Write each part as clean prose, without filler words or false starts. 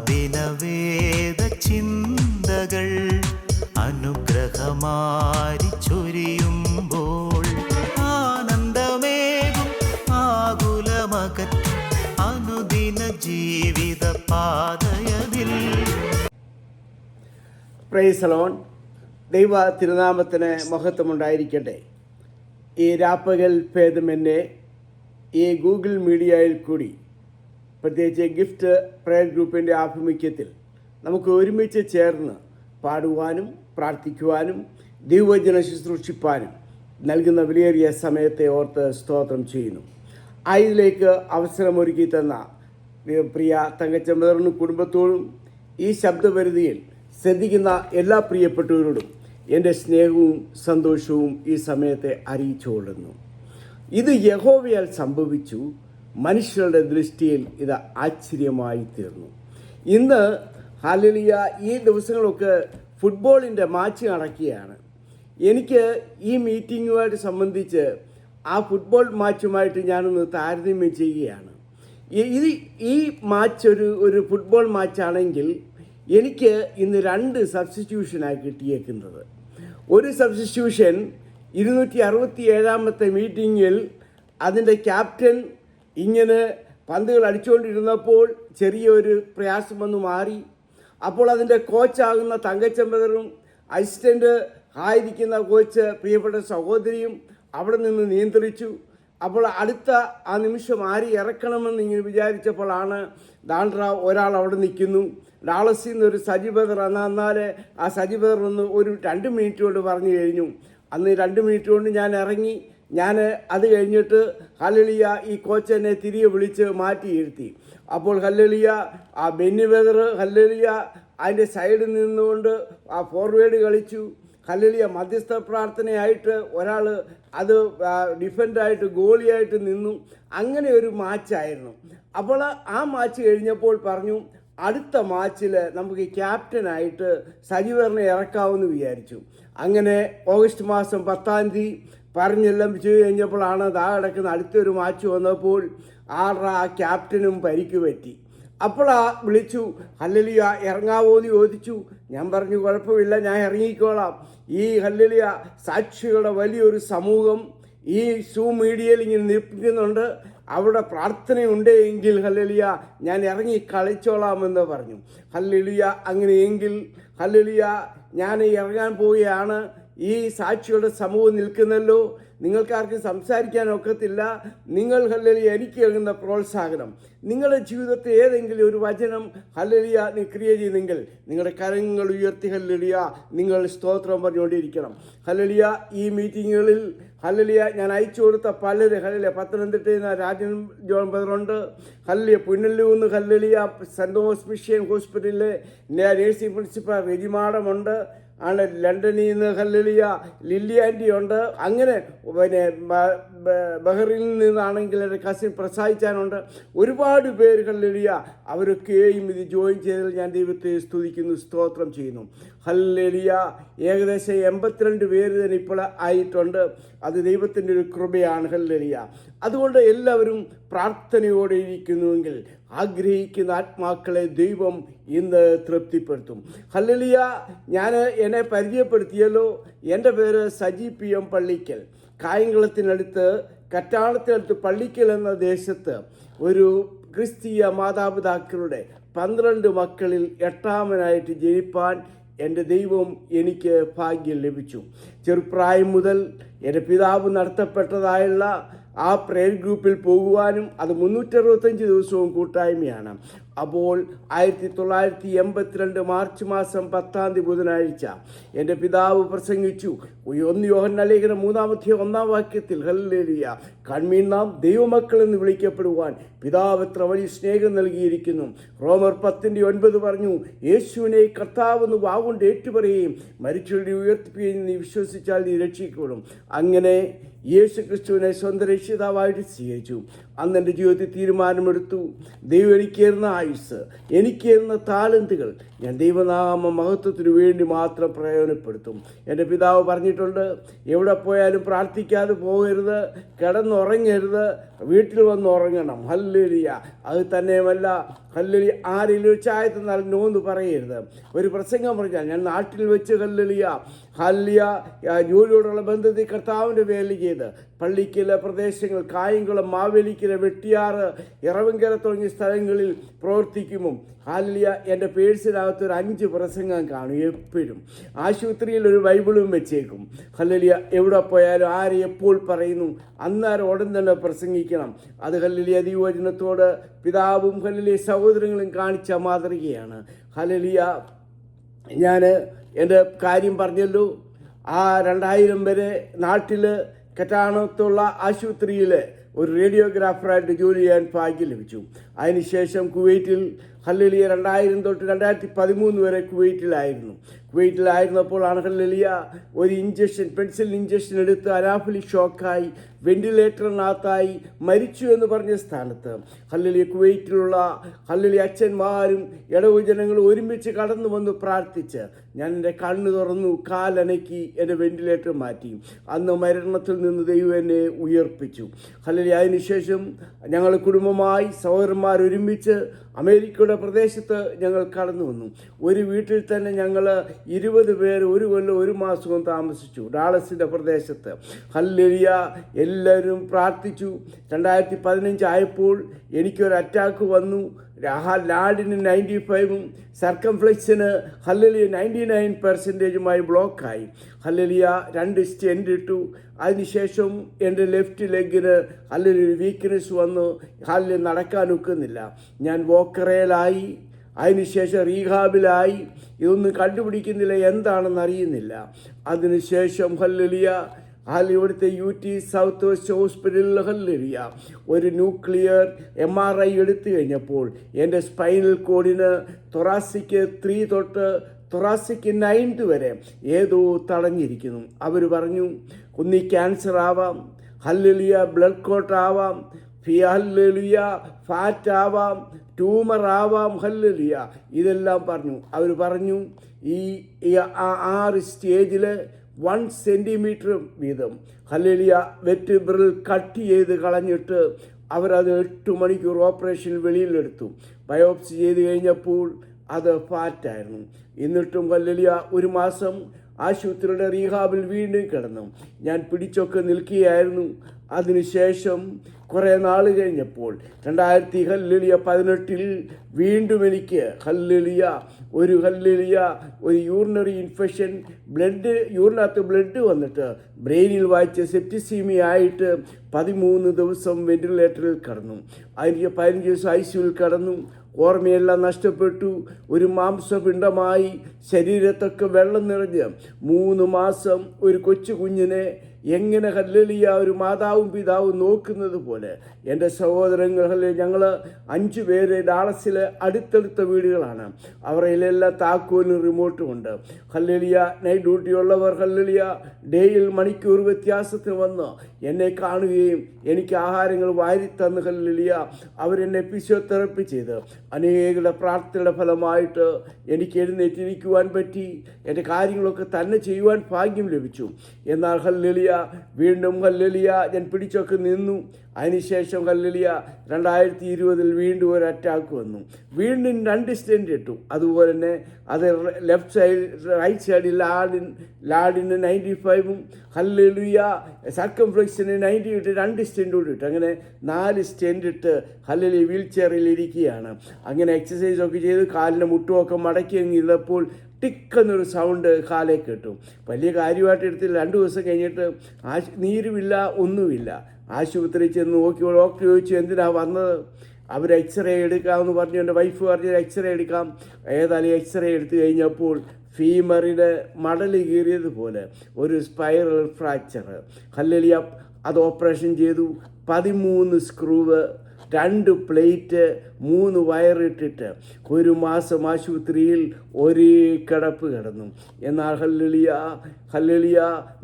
ദിനവേദ ചിന്തകൾ അനുഗ്രഹമാരി ചൊരിയുമ്പോൾ ആനന്ദമേകും ആകുലമകറ്റും അനുദിന ജീവിത പാതയതിൽ. Praise the Lord. ദൈവ തിരുനാമത്തിന് മഹത്വമുണ്ടായിരിക്കട്ടെ. ഈ രാപ്പകൽ ഭേദമെന്നെ ഈ ഗൂഗിൾ മീഡിയയിൽ കൂടി, പ്രത്യേകിച്ച് ഗിഫ്റ്റ് പ്രയർ ഗ്രൂപ്പിൻ്റെ ആഭിമുഖ്യത്തിൽ നമുക്ക് ഒരുമിച്ച് ചേർന്ന് പാടുവാനും പ്രാർത്ഥിക്കുവാനും ദൈവവചനം ശുശ്രൂഷിപ്പാനും നൽകുന്ന വിലയേറിയ സമയത്തെ ഓർത്ത് സ്തോത്രം ചെയ്യുന്നു. ഇതിലേക്ക് അവസരമൊരുക്കി തന്ന പ്രിയ തങ്കച്ചമ്പതറിനും കുടുംബത്തോടും ഈ ശബ്ദപരിധിയിൽ ശ്രദ്ധിക്കുന്ന എല്ലാ പ്രിയപ്പെട്ടവരോടും എൻ്റെ സ്നേഹവും സന്തോഷവും ഈ സമയത്തെ അറിയിച്ചുകൊള്ളുന്നു. ഇത് യഹോവയാൽ സംഭവിച്ചു, മനുഷ്യരുടെ ദൃഷ്ടിയിൽ ഇത് ആശ്ചര്യമായി തീർന്നു. ഇന്ന് ഹല്ലേലൂയ, ഈ ദിവസങ്ങളൊക്കെ ഫുട്ബോളിൻ്റെ മാച്ച് നടക്കുകയാണ്. എനിക്ക് ഈ മീറ്റിങ്ങുമായിട്ട് സംബന്ധിച്ച് ആ ഫുട്ബോൾ മാച്ചുമായിട്ട് ഞാനൊന്ന് താരതമ്യം ചെയ്യുകയാണ്. ഈ മാച്ച് ഒരു ഫുട്ബോൾ മാച്ചാണെങ്കിൽ എനിക്ക് ഇന്ന് 2 സബ്സ്റ്റിറ്റ്യൂഷനായി കിട്ടിയേക്കുന്നത്. ഒരു സബ്സ്റ്റിറ്റ്യൂഷൻ 267ാമത്തെ മീറ്റിങ്ങിൽ അതിൻ്റെ ക്യാപ്റ്റൻ ഇങ്ങനെ പന്തുകൾ അടിച്ചുകൊണ്ടിരുന്നപ്പോൾ ചെറിയൊരു പ്രയാസം വന്ന് മാറി. അപ്പോൾ അതിൻ്റെ കോച്ചാകുന്ന തങ്കച്ചമ്പതറും അസിസ്റ്റൻ്റ് ആയിരിക്കുന്ന കോച്ച് പ്രിയപ്പെട്ട സഹോദരിയും അവിടെ നിന്ന് നിയന്ത്രിച്ചു. അപ്പോൾ അടുത്ത ആ നിമിഷം ആരി ഇറക്കണമെന്ന് ഇങ്ങനെ വിചാരിച്ചപ്പോഴാണ് ഒരാൾ അവിടെ നിൽക്കുന്നു. ഡാളസിൽ നിന്ന് ഒരു സജിബദർ. എന്നാൽ ആ സജിബദർ ഒന്ന് ഒരു 2 മിനിറ്റ് കൊണ്ട് പറഞ്ഞു കഴിഞ്ഞു. അന്ന് 2 മിനിറ്റ് കൊണ്ട് ഞാൻ ഇറങ്ങി. അത് കഴിഞ്ഞിട്ട് ഹല്ലേലൂയ ഈ കോച്ച് എന്നെ തിരികെ വിളിച്ച് മാറ്റിയിരുത്തി. അപ്പോൾ ഹല്ലേലൂയ ആ ബെന്നി വെദർ ഹല്ലേലൂയ അതിൻ്റെ സൈഡിൽ നിന്നുകൊണ്ട് ആ ഫോർവേഡ് കളിച്ചു. ഹല്ലേലൂയ മധ്യസ്ഥ പ്രാർത്ഥനയായിട്ട് ഒരാൾ അത് ഡിഫൻഡായിട്ട് ഗോളിയായിട്ട് നിന്നു. അങ്ങനെ ഒരു മാച്ചായിരുന്നു. അപ്പോൾ ആ മാച്ച് കഴിഞ്ഞപ്പോൾ പറഞ്ഞു, അടുത്ത മാച്ചിൽ നമുക്ക് ക്യാപ്റ്റനായിട്ട് സജീവറിനെ ഇറക്കാമെന്ന് വിചാരിച്ചു. അങ്ങനെ ഓഗസ്റ്റ് മാസം 10-ാം തീയതി പറഞ്ഞെല്ലാം ചെയ്ത് കഴിഞ്ഞപ്പോഴാണ് കിടക്കുന്ന അടുത്തൊരു മാച്ച് വന്നപ്പോൾ ആ ക്യാപ്റ്റനും പരിക്ക് പറ്റി. അപ്പോൾ വിളിച്ചു, ഹല്ലേലൂയ ഇറങ്ങാവോ എന്ന് ചോദിച്ചു. ഞാൻ പറഞ്ഞു, കുഴപ്പമില്ല, ഞാൻ ഇറങ്ങിക്കോളാം. ഈ ഹല്ലേലൂയ സാക്ഷികളുടെ വലിയൊരു സമൂഹം ഈ മീഡിയയിൽ ഇങ്ങനെ നിൽപ്പിക്കുന്നുണ്ട്, അവിടെ പ്രാർത്ഥനയുണ്ട് എങ്കിൽ ഹല്ലേലൂയ ഞാൻ ഇറങ്ങി കളിച്ചോളാമെന്ന് പറഞ്ഞു. ഹല്ലേലൂയ അങ്ങനെയെങ്കിൽ ഹല്ലേലൂയ ഞാൻ ഇറങ്ങാൻ പോവുകയാണ്. ഈ സാക്ഷികളുടെ സമൂഹം നിൽക്കുന്നല്ലോ, നിങ്ങൾക്കാർക്കും സംസാരിക്കാനൊക്കത്തില്ല. നിങ്ങൾ ഹല്ലേലൂയ എനിക്ക് നൽകുന്ന പ്രോത്സാഹനം, നിങ്ങളുടെ ജീവിതത്തിൽ ഏതെങ്കിലും ഒരു വചനം ഹല്ലേലൂയ നീ ക്രിയ ചെയ്യുന്നെങ്കിൽ നിങ്ങളുടെ കരങ്ങൾ ഉയർത്തി ഹല്ലേലൂയ നിങ്ങൾ സ്തോത്രം പറഞ്ഞുകൊണ്ടിരിക്കണം. ഹല്ലേലൂയ ഈ മീറ്റിങ്ങുകളിൽ ഹല്ലേലൂയ ഞാൻ അയച്ചു കൊടുത്ത പലര് ഹല്ലേലൂയ പത്തനംതിട്ടയിൽ നിന്ന് രാജൻ ജോൺ ബദറുണ്ട്, ഹല്ലേലൂയ പുന്നല്ലൂന്ന് ഹല്ലേലൂയ സെൻറ് തോമസ് മിഷൻ ഹോസ്പിറ്റലിലെ നേഴ്സിംഗ് പ്രിൻസിപ്പൽ റെജിമാഡമുണ്ട്, ലണ്ടനിൽ നിന്ന് ഹല്ലേലൂയ ലില്ലി ആൻറ്റി ഉണ്ട്. അങ്ങനെ ബഹറിൽ നിന്നാണെങ്കിൽ എൻ്റെ കസിൻ പ്രസായിച്ചാനുണ്ട്. ഒരുപാട് പേര് ഹല്ലേലൂയ അവരൊക്കെയും ഇത് ജോയിൻ ചെയ്തതിൽ ഞാൻ ദൈവത്തെ സ്തുതിക്കുന്നു, സ്തോത്രം ചെയ്യുന്നു. ഹല്ലേലൂയ ഏകദേശം 82 പേര് തന്നെ ഇപ്പോൾ ആയിട്ടുണ്ട്. അത് ദൈവത്തിൻ്റെ ഒരു കൃപയാണ്. ഹല്ലേലൂയ അതുകൊണ്ട് എല്ലാവരും പ്രാർത്ഥനയോടെ ഇരിക്കുന്നുവെങ്കിൽ ആഗ്രഹിക്കുന്ന ആത്മാക്കളെ ദൈവം ഇന്ന് തൃപ്തിപ്പെടുത്തും. ഹല്ലേലൂയ എന്നെ പരിചയപ്പെടുത്തിയല്ലോ. എൻ്റെ പേര് സജി PM പള്ളിക്കൽ. കായംകുളത്തിനടുത്ത് കറ്റാളത്തിനടുത്ത് പള്ളിക്കൽ എന്ന ദേശത്ത് ഒരു ക്രിസ്തീയ മാതാപിതാക്കളുടെ 12 മക്കളിൽ 8ാമനായിട്ട് ജനിപ്പാൻ എൻ്റെ ദൈവം എനിക്ക് ഭാഗ്യം ലഭിച്ചു. ചെറുപ്രായം മുതൽ എൻ്റെ പിതാവ് നടത്തപ്പെട്ടതായുള്ള ആ പ്രയർ ഗ്രൂപ്പിൽ പോകുവാനും അത് 365 ദിവസവും കൂട്ടായ്മയാണ്. അപ്പോൾ 1982 മാർച്ച് മാസം 10-ാം തീയതി ബുധനാഴ്ച എൻ്റെ പിതാവ് പ്രസംഗിച്ചു. 1 യോഹന്നാൻ ലേഖനം 3-ാം വാക്യത്തിൽ ഹല്ലേലൂയ കൺമീൻ നാം ദൈവമക്കൾ എന്ന് വിളിക്കപ്പെടുവാൻ പിതാവ് എത്ര വലിയ സ്നേഹം നൽകിയിരിക്കുന്നു. റോമർ 10:9 പറഞ്ഞു, യേശുവിനെ കർത്താവെന്ന് വാവുകൊണ്ട് ഏറ്റുപറയുകയും മരിച്ചവരുടെ ഉയർത്തിപ്പിക്കുകയും നീ വിശ്വസിച്ചാൽ നീ രക്ഷിക്കപ്പെടും. അങ്ങനെ യേശു ക്രിസ്തുവിനെ സ്വന്തം രക്ഷിതാവായിട്ട് സ്വീകരിച്ചു. അന്ന് എൻ്റെ ജീവിതത്തിൽ തീരുമാനമെടുത്തു, ദൈവം എനിക്ക് തരുന്ന ആയുസ്, എനിക്ക് തരുന്ന താലന്തുകൾ ഞാൻ ദൈവനാമ മഹത്വത്തിന് വേണ്ടി മാത്രം പ്രയോജനപ്പെടുത്തും. എൻ്റെ പിതാവ് പറഞ്ഞിട്ടുണ്ട്, എവിടെ പോയാലും പ്രാർത്ഥിക്കാതെ പോകരുത്, കിടന്നുറങ്ങരുത്, വീട്ടിൽ വന്ന് ഉറങ്ങണം. ഹല്ലേലൂയ. അത് തന്നെയുമല്ല, ഹല്ലേലൂയ, ആരെങ്കിലും ഒരു ചായ തന്നാൽ നോ എന്ന് പറയരുത്. ഒരു പ്രസംഗം പറഞ്ഞാൽ ഞാൻ നാട്ടിൽ വെച്ച് ഹല്ലേലൂയ ജോലിയോടുള്ള ബന്ധത്തിൽ കർത്താവിൻ്റെ വേല ചെയ്ത് പള്ളിക്കല പ്രദേശങ്ങൾ, കായംകുളം, മാവേലിക്കര, വെട്ടിയാറ്, ഇറവങ്കര തുടങ്ങിയ സ്ഥലങ്ങളിൽ പ്രവർത്തിക്കുമ്പം ഹല്ലേലൂയ എൻ്റെ പേഴ്സിനകത്ത് ഒരു 5 പ്രസംഗം കാണും. എപ്പോഴും ആശുപത്രിയിൽ ഒരു ബൈബിളും വെച്ചേക്കും. ഹല്ലേലൂയ. എവിടെ പോയാലും ആരെ എപ്പോൾ പറയുന്നു അന്നേരം ഉടൻ തന്നെ പ്രസംഗിക്കണം. അത് ഹല്ലേലൂയ ദൈവവചനത്തോട് പിതാവും ഹല്ലേലൂയ സഹോദരങ്ങളും കാണിച്ച മാതൃകയാണ്. ഹല്ലേലൂയ. ഞാൻ എൻ്റെ കാര്യം പറഞ്ഞല്ലോ. ആ 2000 വരെ നാട്ടിൽ കറ്റാണത്തുള്ള ആശുപത്രിയിൽ ഒരു റേഡിയോഗ്രാഫറായിട്ട് ജോലി ചെയ്യാൻ ഭാഗ്യം ലഭിച്ചു. അതിനുശേഷം കുവൈറ്റിൽ ഹല്ലേലൂയ 2000 തൊട്ട് 2013 വരെ കുവൈറ്റിലായിരുന്നപ്പോഴാണ് ഹല്ലേലൂയ ഒരു പെൻസിൽ ഇഞ്ചക്ഷൻ എടുത്ത് അനാഫിലിക് ഷോക്കായി വെന്റിലേറ്ററിനകത്തായി മരിച്ചു എന്ന് പറഞ്ഞ സ്ഥാനത്ത് ഹല്ലേലൂയ കുവൈറ്റിലുള്ള ഹല്ലേലൂയ അച്ഛന്മാരും ഇടവജനങ്ങളും ഒരുമിച്ച് കടന്നു വന്ന് പ്രാർത്ഥിച്ച് ഞാൻ എൻ്റെ കണ്ണ് തുറന്നു, കാലനക്കി എൻ്റെ വെന്റിലേറ്റർ മാറ്റി. അന്ന് മരണത്തിൽ നിന്ന് ദൈവം എന്നെ ഉയർപ്പിച്ചു. ഹല്ലേലൂയ. അതിനുശേഷം ഞങ്ങൾ കുടുംബമായി സഹോദരന്മാർ ഒരുമിച്ച് അമേരിക്കയുടെ പ്രദേശത്ത് ഞങ്ങൾ കടന്നു വന്നു. ഒരു വീട്ടിൽ തന്നെ ഞങ്ങൾ 20 പേർ 1 കൊല്ലം 1 മാസവും താമസിച്ചു ഡാളസിൻ്റെ പ്രദേശത്ത്. ഹല്ലേലൂയ. എല്ലാവരും പ്രാർത്ഥിച്ചു. 2015 ആയപ്പോൾ എനിക്കൊരു അറ്റാക്ക് വന്നു. ലാഡിന് 95ഉം സർക്കംഫ്ലെക്സിന് ഹല്ലേലൂയ 99% ബ്ലോക്കായി. ഹല്ലേലൂയ 2 സ്റ്റെൻറ്റ് ഇട്ടു. അതിനുശേഷം എൻ്റെ ലെഫ്റ്റ് ലെഗിന് ഹല്ലേലൂയ വീക്ക്നെസ് വന്നു. ഹല്ലേലൂയ നടക്കാൻ ഒക്കുന്നില്ല. ഞാൻ വോക്കറയിലായി. അതിനുശേഷം റീഹാബിലായി. ഇതൊന്നും കണ്ടുപിടിക്കുന്നില്ല, എന്താണെന്ന് അറിയുന്നില്ല. അതിനുശേഷം ഹല്ലേലൂയ ഇവിടുത്തെ UT സൗത്ത് വെസ്റ്റ് ഹോസ്പിറ്റലിൽ ഹല്ലേലൂയ ഒരു ന്യൂക്ലിയർ MRI എടുത്തു കഴിഞ്ഞപ്പോൾ എൻ്റെ സ്പൈനൽ കോഡിന് തൊറാസിക് 3 തൊട്ട് തൊറാസിക് 9 വരെ ഏതോ തടഞ്ഞിരിക്കുന്നു. അവർ പറഞ്ഞു, ഒന്നീ ക്യാൻസർ ആവാം, ഹല്ലേലൂയ ബ്ലഡ് ക്ലോട്ട് ആവാം, ഹല്ലേലൂയ ഫാറ്റ് ആവാം, ട്യൂമർ ആവാം. ഹല്ലേലൂയ ഇതെല്ലാം പറഞ്ഞു. അവർ പറഞ്ഞു ഈ 6 സ്റ്റേജിൽ 1 സെൻറ്റിമീറ്റർ വീതം ഹല്ലേലൂയ വെർട്ടിബ്രൽ കട്ട് ചെയ്ത് കളഞ്ഞിട്ട് അവരത് 8 മണിക്കൂർ ഓപ്പറേഷൻ വെളിയിലെടുത്തു. ബയോപ്സി ചെയ്ത് കഴിഞ്ഞപ്പോൾ അത് ഫാറ്റായിരുന്നു. എന്നിട്ടും ഹല്ലേലൂയ 1 മാസം ആശുപത്രിയുടെ റീഹാബിൽ വീണ്ടും കിടന്നു. ഞാൻ പിടിച്ചൊക്കെ നിൽക്കുകയായിരുന്നു. അതിനുശേഷം കുറേ നാൾ കഴിഞ്ഞപ്പോൾ 2018 വീണ്ടും എനിക്ക് ഹല്ലേലൂയ ഒരു യൂറിനറി ഇൻഫെക്ഷൻ, യൂറിനകത്ത് ബ്ലഡ് വന്നിട്ട് ബ്രെയിനിൽ വായിച്ച് സെപ്റ്റിസീമിയ ആയിട്ട് 13 ദിവസം വെന്റിലേറ്ററിൽ കിടന്നു. അതിന് 15 ദിവസം ICUവിൽ കിടന്നു. ഓർമ്മയെല്ലാം നഷ്ടപ്പെട്ടു. ഒരു മാംസപിണ്ഡമായി ശരീരത്തൊക്കെ വെള്ളം നിറഞ്ഞ് 3 മാസം ഒരു കൊച്ചു കുഞ്ഞിനെ എങ്ങനെ ഹല്ലേലൂയ ഒരു മാതാവും പിതാവും നോക്കുന്നത് പോലെ എൻ്റെ സഹോദരങ്ങൾ ഹല്ലേലൂയ ഞങ്ങൾ 5 പേര് ഡാളസിൽ അടുത്തടുത്ത വീടുകളാണ്. അവരിലെല്ലാം താക്കോലും റിമോട്ടും ഉണ്ട്. ഹല്ലേലൂയ നൈറ്റ് ഡ്യൂട്ടി ഉള്ളവർ ഹല്ലേലൂയ ഡേയിൽ മണിക്കൂർ വ്യത്യാസത്തിന് വന്ന് എന്നെ കാണുകയും എനിക്ക് ആഹാരങ്ങൾ വാരിത്തന്ന് ഹല്ലേലൂയ അവരെന്നെ ഫിസിയോതെറപ്പി ചെയ്ത് അനേകരുടെ പ്രാർത്ഥനയുടെ ഫലമായിട്ട് എനിക്ക് എഴുന്നേറ്റിരിക്കുവാൻ പറ്റി. എൻ്റെ കാര്യങ്ങളൊക്കെ തന്നെ ചെയ്യുവാൻ ഭാഗ്യം ലഭിച്ചു. എന്നാൽ ഹല്ലേലൂയ വീണ്ടും ഹല്ലേലൂയ ഞാൻ പിടിച്ചൊക്കെ നിന്നു. അതിനുശേഷം ഹല്ലേലൂയ 2020 വീണ്ടും ഒരു അറ്റാക്ക് വന്നു. വീണ്ടും 2 സ്റ്റെൻറ്റ് ഇട്ടു. അതുപോലെ തന്നെ അത് റൈറ്റ് സൈഡിൽ ലാഡിന് 95ഉം ഹല്ലേലൂയ സർക്കംഫ്ലെക്സിന് 90 ഇട്ട് 2 സ്റ്റെൻറ്റ് കൂടി ഇട്ടു. അങ്ങനെ 4 സ്റ്റെൻറ്റ് ഇട്ട് ഹല്ലേലൂയ വീൽ ചെയറിൽ ഇരിക്കുകയാണ്. അങ്ങനെ എക്സസൈസൊക്കെ ചെയ്ത് കാലിൻ്റെ മുട്ടുമൊക്കെ മടക്കി ഇരുന്നപ്പോൾ ടിക്കെന്നൊരു സൗണ്ട് കാലേ കേട്ടു. വലിയ കാര്യമായിട്ട് എടുത്തില്ല. 2 ദിവസം കഴിഞ്ഞിട്ട് നീരുമില്ല, ഒന്നുമില്ല. ആശുപത്രി ചെന്ന് നോക്കിയപ്പോൾ ഡോക്ടർ ചോദിച്ചു, എന്തിനാ വന്നത്? അവർ എക്സ്റേ എടുക്കാമെന്ന് പറഞ്ഞു. എൻ്റെ വൈഫ് പറഞ്ഞു എക്സ്റേ എടുക്കാം. ഏതായാലും എക്സ്റേ എടുത്തു കഴിഞ്ഞപ്പോൾ ഫീമറിന് മടൽ കീറിയതുപോലെ ഒരു സ്പൈറൽ ഫ്രാക്ചർ. ഹല്ലേലൂയ അത് ഓപ്പറേഷൻ ചെയ്തു. 13 സ്ക്രൂവ് 2 പ്ലേറ്റ് 3 വയറിട്ടിട്ട് 1 മാസം ആശുപത്രിയിൽ ഒരേ കിടപ്പ് കിടന്നു. എന്നാൽ ഹല്ലേലൂയ ഹല്ലേലൂയ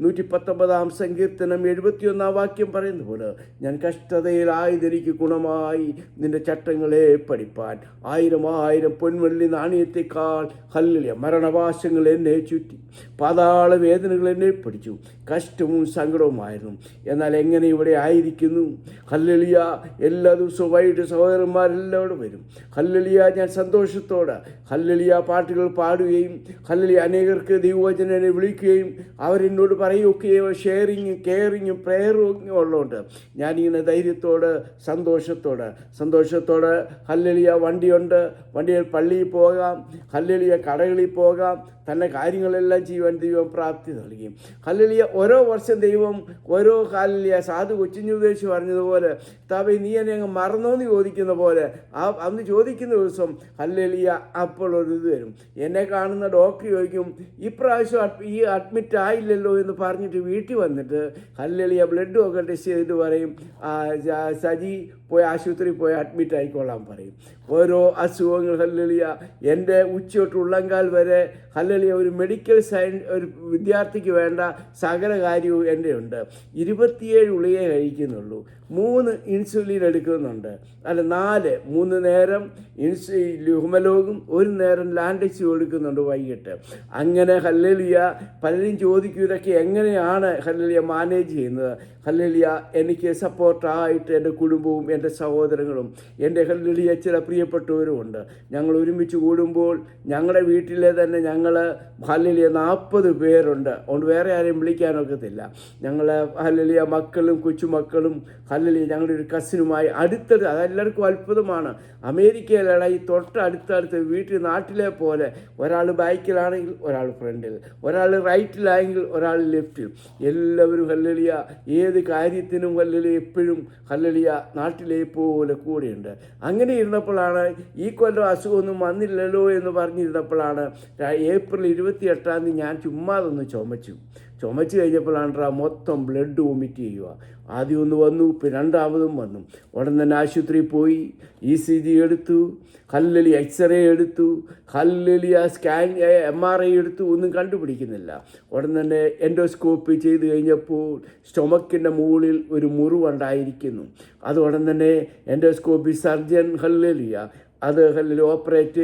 119 സങ്കീർത്തനം 71 വാക്യം പറയുന്ന പോലെ, ഞാൻ കഷ്ടതയിലായതെനിക്ക് ഗുണമായി നിന്റെ ചട്ടങ്ങളെ പഠിപ്പാൻ. 1000 പൊൻവെള്ളി നാണയത്തെക്കാൾ ഹല്ലേലൂയ മരണവാശങ്ങൾ എന്നെ ചുറ്റി, പാതാള വേദനകൾ എന്നെ പിടിച്ചു, കഷ്ടവും സങ്കടവുമായിരുന്നു. എന്നാൽ എങ്ങനെ ഇവിടെ ആയിരിക്കുന്നു? ഹല്ലേലൂയ എല്ലാ ദിവസവും വൈകിട്ട് സഹോദരന്മാരെല്ലാവരും വരും. ഹല്ലേലൂയ ഞാൻ സന്തോഷത്തോടെ ഹല്ലേലൂയ പാട്ടുകൾ പാടുകയും ഹല്ലേലൂയ അനേകർക്ക് ദൈവവചനം വിളിക്കുകയും അവരെന്നോട് പറയുകയും ഷെയറിങ്ങും കെയറിങ്ങും പ്രയറും ഉള്ളതുകൊണ്ട് ഞാനിങ്ങനെ ധൈര്യത്തോടെ സന്തോഷത്തോടെ ഹല്ലേലൂയ വണ്ടിയുണ്ട്, വണ്ടിയിൽ പള്ളിയിൽ പോകാം, ഹല്ലേലൂയ കടകളിൽ പോകാം, തന്നെ കാര്യങ്ങളെല്ലാം ചെയ്യുവാൻ ദൈവം പ്രാപ്തി നൽകി. ഹല്ലേലൂയ ഓരോ വർഷം ദൈവം ഓരോ ഹല്ലേലൂയ സാധു കൊച്ചിനുദ്ദേശിച്ച് പറഞ്ഞതുപോലെ, താവേ നീ എന്നെ അങ്ങ് മറന്നോന്ന് ചോദിക്കുന്ന പോലെ അന്ന് ചോദിക്കുന്ന ദിവസം ഹല്ലേലൂയ അപ്പോൾ ഒരു ഇത് വരും. എന്നെ കാണുന്ന ഡോക്ടർ ചോദിക്കും, ഇപ്രാവശ്യം അഡ്മിറ്റ് ആയില്ലല്ലോ എന്ന് പറഞ്ഞിട്ട് വീട്ടിൽ വന്നിട്ട് ഹല്ലേലൂയ ബ്ലഡും ഒക്കെ ടെസ്റ്റ് ചെയ്തിട്ട് പറയും, സജി പോയി ആശുപത്രിയിൽ പോയി അഡ്മിറ്റ് ആയിക്കൊള്ളാൻ പറയും. ഓരോ അസുഖങ്ങൾ ഹല്ലേലൂയ എൻ്റെ ഉച്ചയോട്ട് ഉള്ളങ്കാൽ വരെ ഹല്ലേലൂയ ഒരു മെഡിക്കൽ സയൻസ് ഒരു വിദ്യാർത്ഥിക്ക് വേണ്ട സകല കാര്യവും എൻ്റെ ഉണ്ട്. 27 ഗുളിക കഴിക്കുന്നുള്ളൂ, 3 ഇൻസുലിൻ എടുക്കുന്നുണ്ട്, 3 നേരം ഹുമലോഗും 1 നേരം ലാൻഡെക്സ് കൊടുക്കുന്നുണ്ട് വൈകിട്ട്. അങ്ങനെ ഹല്ലേലൂയ പലരും ചോദിക്കും, ഇതൊക്കെ എങ്ങനെയാണ് ഹല്ലേലൂയ മാനേജ് ചെയ്യുന്നത്? ഹല്ലേലൂയ എനിക്ക് സപ്പോർട്ടായിട്ട് എൻ്റെ കുടുംബവും എൻ്റെ സഹോദരങ്ങളും എൻ്റെ ഹല്ലേലൂയ ചില പ്രിയപ്പെട്ടവരും ഉണ്ട്. ഞങ്ങൾ ഒരുമിച്ച് കൂടുമ്പോൾ ഞങ്ങളുടെ വീട്ടിലെ തന്നെ ഞങ്ങൾ ഹല്ലേലൂയ 40 പേരുണ്ട്. അതുകൊണ്ട് വേറെ ആരെയും വിളിക്കാനൊക്കത്തില്ല. ഞങ്ങൾ ഹല്ലേലൂയ മക്കളും കൊച്ചുമക്കളും ഹല്ലേലൂയ ഞങ്ങളുടെ ഒരു കസിനുമായി അടുത്തത്, അതെല്ലാവർക്കും അത്ഭുതമാണ്. അമേരിക്കയിലാണ് ഈ തൊട്ടടുത്തടുത്ത് വീട്ടിൽ നാട്ടിലെ പോലെ ഒരാൾ ബാക്കിലാണെങ്കിൽ ഒരാൾ ഫ്രണ്ടിൽ, ഒരാൾ റൈറ്റിലായെങ്കിൽ ഒരാൾ ലെഫ്റ്റിൽ, എല്ലാവരും ഹല്ലേലൂയ ഏത് കാര്യത്തിനും ഹല്ലേലൂയ എപ്പോഴും ഹല്ലേലൂയ നാട്ടിലെ പോലെ കൂടെയുണ്ട്. അങ്ങനെ ഇരുന്നപ്പോഴാണ് ഈ കൊല്ലം അസുഖമൊന്നും വന്നില്ലല്ലോ എന്ന് പറഞ്ഞിരുന്നപ്പോഴാണ് ഏപ്രിൽ 28 ഞാൻ ചുമ്മാതൊന്ന് ചുമച്ച് കഴിഞ്ഞപ്പോഴാണ് മൊത്തം ബ്ലഡ് വൊമിറ്റ് ചെയ്യുക. ആദ്യം ഒന്ന് വന്നു, പിന്നെ രണ്ടാമതും വന്നു. ഉടൻ തന്നെ ആശുപത്രിയിൽ പോയി ECG എടുത്തു, ഹല്ലേലൂയ എക്സ്റേ എടുത്തു, ഹല്ലേലൂയ സ്കാൻ MRI എടുത്തു, ഒന്നും കണ്ടുപിടിക്കുന്നില്ല. ഉടൻ തന്നെ എൻഡോസ്കോപ്പി ചെയ്ത് കഴിഞ്ഞപ്പോൾ സ്റ്റൊമക്കിൻ്റെ മുകളിൽ ഒരു മുറിവുണ്ടായിരിക്കുന്നു. അത് ഉടൻ തന്നെ എൻഡോസ്കോപ്പി സർജൻ ഹല്ലേലൂയ അത് ഓപ്പറേറ്റ്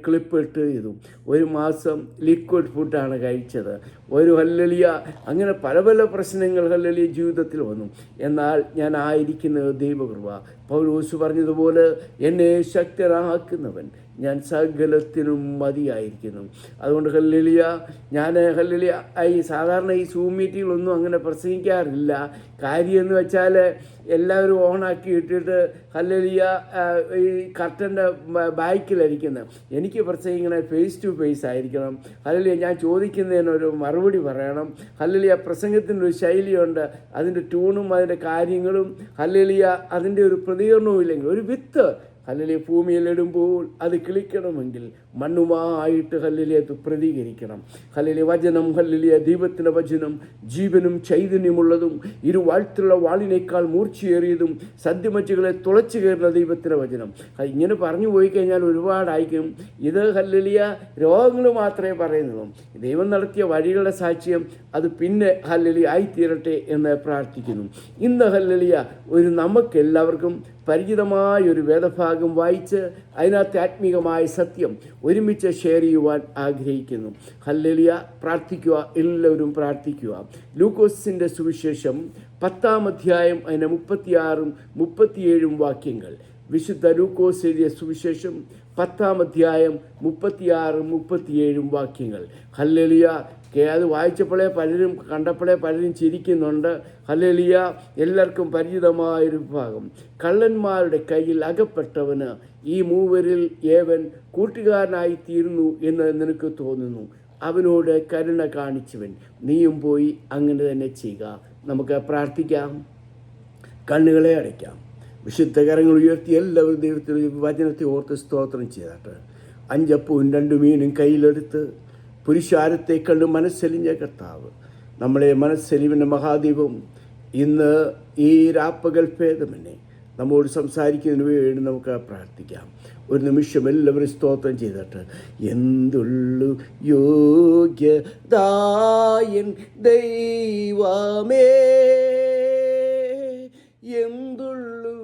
ക്ലിപ്പ് ഇട്ട് ചെയ്തു. 1 മാസം ലിക്വിഡ് ഫുഡാണ് കഴിച്ചത്. ഒരു ഹല്ലേലൂയ അങ്ങനെ പല പ്രശ്നങ്ങൾ ഹല്ലേലൂയ ജീവിതത്തിൽ വന്നു. എന്നാൽ ഞാൻ ആയിരിക്കുന്നത് ദൈവകൃപ. പൗലോസ് പറഞ്ഞതുപോലെ, എന്നെ ശക്തനാക്കുന്നവൻ ഞാൻ സകലത്തിനും മതിയായിരിക്കുന്നു. അതുകൊണ്ട് ഹല്ലേലൂയ ഞാൻ ഹല്ലേലൂയ സാധാരണ ഈ സൂം മീറ്റിങ്ങിലൊന്നും അങ്ങനെ പ്രസംഗിക്കാറില്ല. കാര്യം എന്ന് വെച്ചാൽ എല്ലാവരും ഓണാക്കി ഇട്ടിട്ട് ഹല്ലേലൂയ ഈ കർട്ടൻ്റെ ബാക്കിലായിരിക്കുന്നത്. എനിക്ക് പ്രസംഗിക്കണ ഫേസ് ടു ഫേസ് ആയിരിക്കണം. ഹല്ലേലൂയ ഞാൻ ചോദിക്കുന്നതിനൊരു മറുപടി പറയണം. ഹല്ലേലൂയ പ്രസംഗത്തിൻ്റെ ഒരു ശൈലിയുണ്ട്, അതിൻ്റെ ട്യൂണും അതിൻ്റെ കാര്യങ്ങളും ഹല്ലേലൂയ അതിൻ്റെ ഒരു പ്രതികരണവും ഇല്ലെങ്കിൽ ഒരു വിത്ത് ഹല്ലേലൂയ ഭൂമിയിലിടുമ്പോൾ അത് കിളിക്കണമെങ്കിൽ മണ്ണുമായിട്ട് ഹല്ലേലൂയ അത് പ്രതികരിക്കണം. ഹല്ലേലൂയ വചനം ഹല്ലേലൂയ ദൈവത്തിൻ്റെ വചനം ജീവനും ചൈതന്യമുള്ളതും ഇരുവാഴ്ത്തുള്ള വാളിനേക്കാൾ മൂർച്ചയേറിയതും സദ്യമച്ചുകളെ തുളച്ചു കയറുന്ന ദൈവത്തിൻ്റെ വചനം. ഇങ്ങനെ പറഞ്ഞു പോയി കഴിഞ്ഞാൽ ഒരുപാടായിരിക്കും. ഇത് ഹല്ലേലൂയ രോഗങ്ങൾ മാത്രമേ പറയുന്നുള്ളൂ. ദൈവം നടത്തിയ വഴികളുടെ സാക്ഷ്യം അത് പിന്നെ ഹല്ലേലൂയ ആയിത്തീരട്ടെ എന്ന് പ്രാർത്ഥിക്കുന്നു. ഇന്ന് ഹല്ലേലൂയ ഒരു നമുക്കെല്ലാവർക്കും പരിചിതമായൊരു വേദഭാഗം വായിച്ച് അതിനകത്ത് ആത്മീകമായ സത്യം ഒരുമിച്ച് ഷെയർ ചെയ്യുവാൻ ആഗ്രഹിക്കുന്നു. ഹല്ലേലൂയ പ്രാർത്ഥിക്കുക, എല്ലാവരും പ്രാർത്ഥിക്കുക. ലൂക്കോസിൻ്റെ സുവിശേഷം 10-ാം അധ്യായം അതിൻ്റെ 36-ഉം 37-ഉം വാക്യങ്ങൾ. വിശുദ്ധ ലൂക്കോസ് എഴുതിയ സുവിശേഷം 10-ാം അധ്യായം 36-ഉം 37-ഉം വാക്യങ്ങൾ. ഹല്ലേലൂയ അത് വായിച്ചപ്പോഴേ കണ്ടപ്പോഴേ പലരും ചിരിക്കുന്നുണ്ട്. ഹല്ലേലൂയ എല്ലാവർക്കും പരിചിതമായൊരു ഭാഗം. കള്ളന്മാരുടെ കയ്യിൽ അകപ്പെട്ടവന് ഈ മൂവരിൽ ഏവൻ കൂട്ടുകാരനായി തീർന്നു എന്ന് നിനക്ക് തോന്നുന്നു. അവനോട് കരുണ കാണിച്ചവൻ നീയും പോയി അങ്ങനെ തന്നെ ചെയ്യുക. നമുക്ക് പ്രാർത്ഥിക്കാം, കണ്ണുകളെ അടയ്ക്കാം, വിശുദ്ധ കരങ്ങൾ ഉയർത്തി എല്ലാവരും ദൈവത്തിന് വചനത്തെ ഓർത്ത് സ്തോത്രം ചെയ്തിട്ട് 5 അപ്പവും 2 മീനും കയ്യിലെടുത്ത് പുരുഷാരത്തെ കണ്ട് മനസ്സലിഞ്ഞ കർത്താവ്, നമ്മളെ മനസ്സലിവിൻ്റെ മഹാദീപം ഇന്ന് ഈ രാപ്പകൽ ഭേദമെന്നെ നമ്മോട് സംസാരിക്കുന്നതിന് വേണ്ടി നമുക്ക് പ്രാർത്ഥിക്കാം. ഒരു നിമിഷം എല്ലാവരും സ്തോത്രം ചെയ്തിട്ട്, എന്തുള്ളു യോഗ്യതായൻ ദൈവമേ, എന്തുള്ളു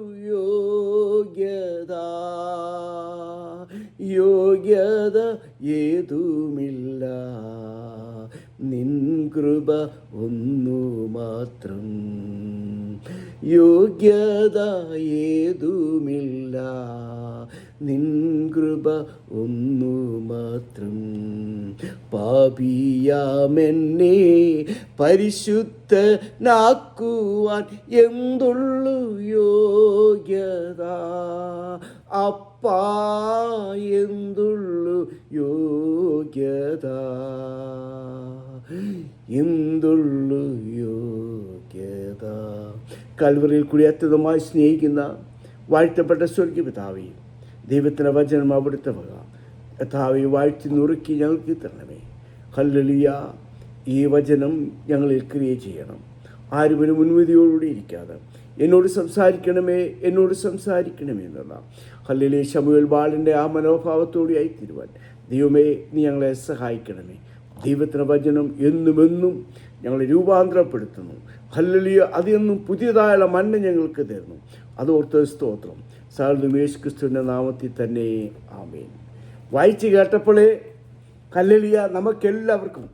യോഗ്യത ഏതുമില്ല, നിൻ കൃപ ഒന്നു മാത്രം. യോഗ്യത ഏതുമില്ല, നിൻ കൃപ ഒന്നു മാത്രം. പാപിയാമെന്നെ പരിശുദ്ധനാക്കുവാൻ എന്തുള്ളു യോഗ്യത, അപ്പാ എന്തുള്ളു യോഗ്യത, എന്തുള്ളു യോഗ്യത. കൽവറിയിൽ കൂടി അത്യന്തമായി സ്നേഹിക്കുന്ന വാഴ്ത്തപ്പെട്ട സ്വർഗീയ പിതാവേ, ദൈവത്തിൻ്റെ വചനം അവിടുത്തെ വക യഥാവെ വാഴ്ത്തി നുറുക്കി ഞങ്ങൾക്ക് തരണമേ. ഹല്ലേലൂയ. ഈ വചനം ഞങ്ങളിൽ ക്രിയ ചെയ്യണം. ആരും ഒരു മുൻവിധിയോടുകൂടി ഇരിക്കാതെ എന്നോട് സംസാരിക്കണമേ എന്നുള്ള ഹല്ലേലൂയ. ശമൂവേൽ ബാലൻ്റെ ആ മനോഭാവത്തോടെ ആയിത്തീരുവാൻ ദൈവമേ നീ ഞങ്ങളെ സഹായിക്കണമേ. ദൈവത്തിൻ്റെ വചനം എന്നുമെന്നും ഞങ്ങളെ രൂപാന്തരപ്പെടുത്തുന്നു. ഹല്ലേലൂയ. അതെന്നും പുതിയതായുള്ള മന്ന ഞങ്ങൾക്ക് തരുന്നു. അതോർത്ത് സ്തോത്രം. സകലതും യേശുക്രിസ്തുവിൻ്റെ നാമത്തിൽ തന്നെ ആമേൻ. വായിച്ച് കേട്ടപ്പോഴേ ഹല്ലേലൂയ നമുക്കെല്ലാവർക്കും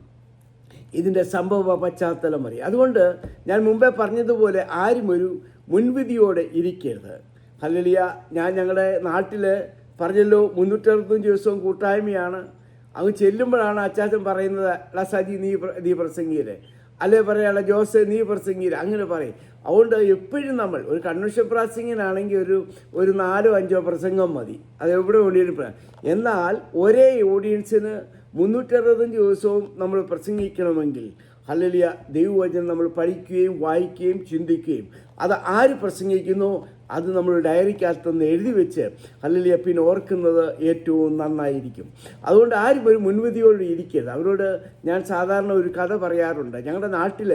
ഇതിൻ്റെ സംഭവ പശ്ചാത്തലം അറിയാം. അതുകൊണ്ട് ഞാൻ മുമ്പേ പറഞ്ഞതുപോലെ ആരും ഒരു മുൻവിധിയോടെ ഇരിക്കരുത്. ഹല്ലേലൂയ. ഞാൻ ഞങ്ങളുടെ നാട്ടിൽ പറഞ്ഞല്ലോ 365 ദിവസവും കൂട്ടായ്മയാണ്. അങ്ങ് ചെല്ലുമ്പോഴാണ് അച്ചാച്ചൻ പറയുന്നത്, എടാ സജി നീ പ്രസംഗിയില്ലേ, അല്ലേ പറയാനുള്ള ജോസ് നീ പ്രസംഗിയില്ല, അങ്ങനെ പറയും. അതുകൊണ്ട് എപ്പോഴും നമ്മൾ ഒരു കൺവെൻഷൻ പ്രസംഗിനാണെങ്കിൽ ഒരു 4-5 പ്രസംഗം മതി, അത് എവിടെ ഓഡിയൻസ്. എന്നാൽ ഒരേ ഓഡിയൻസിന് 365 ദിവസവും നമ്മൾ പ്രസംഗിക്കണമെങ്കിൽ ഹല്ലേലൂയ ദൈവവചനം നമ്മൾ പഠിക്കുകയും വായിക്കുകയും ചിന്തിക്കുകയും അത് ആര് പ്രസംഗിക്കുന്നോ അത് നമ്മൾ ഡയറിക്കകത്തൊന്ന് എഴുതി വെച്ച് ഹല്ലേലൂയ പിന്നെ ഓർക്കുന്നത് ഏറ്റവും നന്നായിരിക്കും. അതുകൊണ്ട് ആരും ഒരു മുൻവിധിയോട് ഇരിക്കരുത്. അവരോട് ഞാൻ സാധാരണ ഒരു കഥ പറയാറുണ്ട്. ഞങ്ങളുടെ നാട്ടിൽ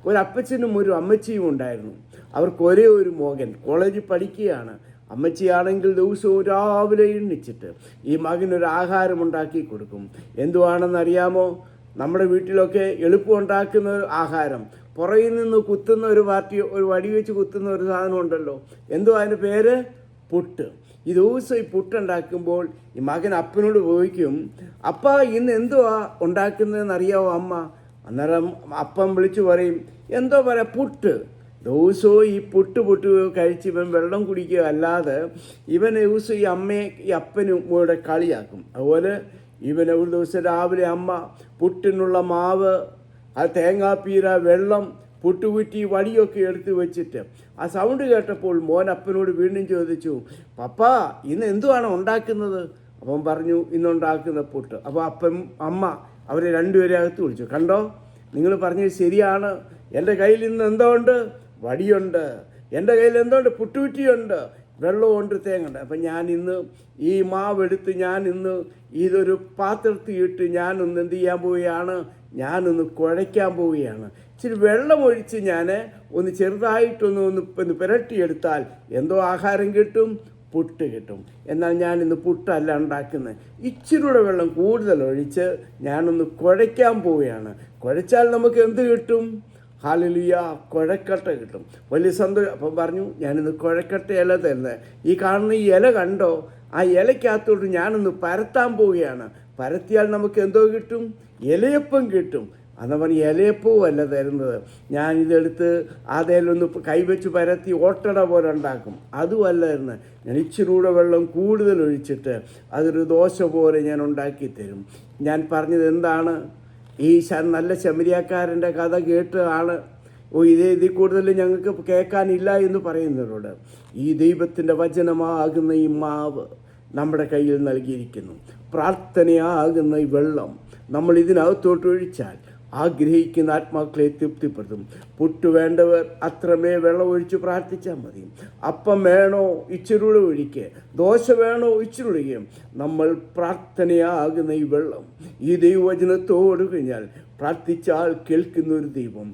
ഒരു അപ്പച്ചനും ഒരു അമ്മച്ചിയും ഉണ്ടായിരുന്നു. അവർക്ക് ഒരേ ഒരു മകൻ കോളേജിൽ പഠിക്കുകയാണ്. അമ്മച്ചിയാണെങ്കിൽ ദിവസവും രാവിലെ എണ്ണിച്ചിട്ട് ഈ മകനൊരു ആഹാരം ഉണ്ടാക്കി കൊടുക്കും. എന്തുവാണെന്നറിയാമോ? നമ്മുടെ വീട്ടിലൊക്കെ എളുപ്പം ഉണ്ടാക്കുന്ന ഒരു ആഹാരം, പുറകിൽ നിന്ന് കുത്തുന്ന ഒരു വടി വെച്ച് കുത്തുന്ന ഒരു സാധനം ഉണ്ടല്ലോ, എന്തോ അതിൻ്റെ പേര്? പുട്ട്. ഈ ദിവസം ഈ പുട്ടുണ്ടാക്കുമ്പോൾ ഈ മകൻ അപ്പനോട് ചോദിക്കും, അപ്പാ ഇന്ന് എന്തുവാ ഉണ്ടാക്കുന്നതെന്ന് അറിയാവോ അമ്മ? അന്നേരം അപ്പം വിളിച്ചു പറയും, എന്തോ പറയാ, പുട്ട്. ദിവസവും ഈ പുട്ട് കഴിച്ച് ഇവൻ വെള്ളം കുടിക്കുക അല്ലാതെ ഇവൻ ദിവസം ഈ അമ്മയെ ഈ അപ്പനും കൂടെ കളിയാക്കും. അതുപോലെ ഇവന് ഒരു ദിവസം രാവിലെ അമ്മ പുട്ടിനുള്ള മാവ്, ആ തേങ്ങാപ്പീര, വെള്ളം, പുട്ടുകുറ്റി, വടിയൊക്കെ എടുത്ത് വെച്ചിട്ട് ആ സൗണ്ട് കേട്ടപ്പോൾ മോൻ അപ്പനോട് വീണ്ടും ചോദിച്ചു, പപ്പാ ഇന്ന് എന്തുവാണ് ഉണ്ടാക്കുന്നത്? അപ്പം പറഞ്ഞു, ഇന്നുണ്ടാക്കുന്ന പുട്ട്. അപ്പോൾ അമ്മ അവരെ രണ്ടുപേരെ അകത്ത് വിളിച്ചു. കണ്ടോ, നിങ്ങൾ പറഞ്ഞത് ശരിയാണ്. എൻ്റെ കയ്യിൽ ഇന്ന് എന്തോ ഉണ്ട്? വടിയുണ്ട്. എൻ്റെ കയ്യിൽ എന്തോണ്ട്? പുട്ടുകുറ്റിയുണ്ട്, വെള്ളമുണ്ട്, തേങ്ങുണ്ട്. അപ്പം ഞാൻ ഇന്ന് ഈ മാവെടുത്ത് ഞാൻ ഇന്ന് ഇതൊരു പാത്രത്തിൽ ഇട്ട് ഞാനൊന്ന് എന്ത് ചെയ്യാൻ പോവുകയാണ്? ഞാനൊന്ന് കുഴയ്ക്കാൻ പോവുകയാണ്. ഇച്ചിരി വെള്ളമൊഴിച്ച് ഞാൻ ഒന്ന് ചെറുതായിട്ടൊന്ന് പുരട്ടിയെടുത്താൽ എന്തോ ആഹാരം കിട്ടും? പുട്ട് കിട്ടും. എന്നാൽ ഞാനിന്ന് പുട്ടല്ല ഉണ്ടാക്കുന്നത്, ഇച്ചിരിയുടെ വെള്ളം കൂടുതൽ ഒഴിച്ച് ഞാനൊന്ന് കുഴയ്ക്കാൻ പോവുകയാണ്. കുഴച്ചാൽ നമുക്ക് എന്ത് കിട്ടും? ഹല്ലേലൂയ, കുഴക്കട്ട കിട്ടും. വലിയ സന്തോഷം. അപ്പം പറഞ്ഞു, ഞാനിന്ന് കുഴക്കട്ട ഇല തരുന്നത്. ഈ കാണുന്ന ഈ ഇല കണ്ടോ? ആ ഇലയ്ക്കകത്തോട്ട് ഞാനൊന്ന് പരത്താൻ പോവുകയാണ്. പരത്തിയാൽ നമുക്ക് എന്തോ കിട്ടും? ഇലയപ്പം കിട്ടും. അന്ന് പറഞ്ഞ്, ഇലയപ്പവും അല്ല തരുന്നത്, ഞാനിതെടുത്ത് അതേലൊന്ന് കൈവച്ച് പരത്തി ഓട്ടട പോലെ ഉണ്ടാക്കും. അതുമല്ല തരുന്നത്, ഞാൻ ഇച്ചിരൂടെ വെള്ളം കൂടുതൽ ഒഴിച്ചിട്ട് അതൊരു ദോശ പോലെ ഞാൻ ഉണ്ടാക്കി തരും. ഞാൻ പറഞ്ഞത് എന്താണ്? ഈ നല്ല ശമരിയാക്കാരൻ്റെ കഥ കേട്ടാണ് ഇതിൽ കൂടുതൽ ഞങ്ങൾക്ക് കേൾക്കാനില്ല എന്ന് പറയുന്നവരോട് ഈ ദൈവത്തിൻ്റെ വചനമാകുന്ന ഈ മാവ് നമ്മുടെ കയ്യിൽ നൽകിയിരിക്കുന്നു. പ്രാർത്ഥനയാകുന്ന ഈ വെള്ളം നമ്മൾ ഇതിനകത്തോട്ട് ഒഴിച്ചാൽ ആഗ്രഹിക്കുന്ന ആത്മാക്കളെ തൃപ്തിപ്പെടുത്തും. പുട്ട് വേണ്ടവർ അത്രമേ വെള്ളം ഒഴിച്ച് പ്രാർത്ഥിച്ചാൽ മതി. അപ്പം വേണോ? ഇച്ചിരൂടെ ഒഴിക്കുക. ദോശ വേണോ? ഇച്ചിരി ഒഴിക്കുക. നമ്മൾ പ്രാർത്ഥനയാകുന്ന ഈ വെള്ളം ഈ ദൈവവചനത്തോട് കഴിഞ്ഞാൽ പ്രാർത്ഥിച്ചാൽ കേൾക്കുന്ന ഒരു ദൈവം.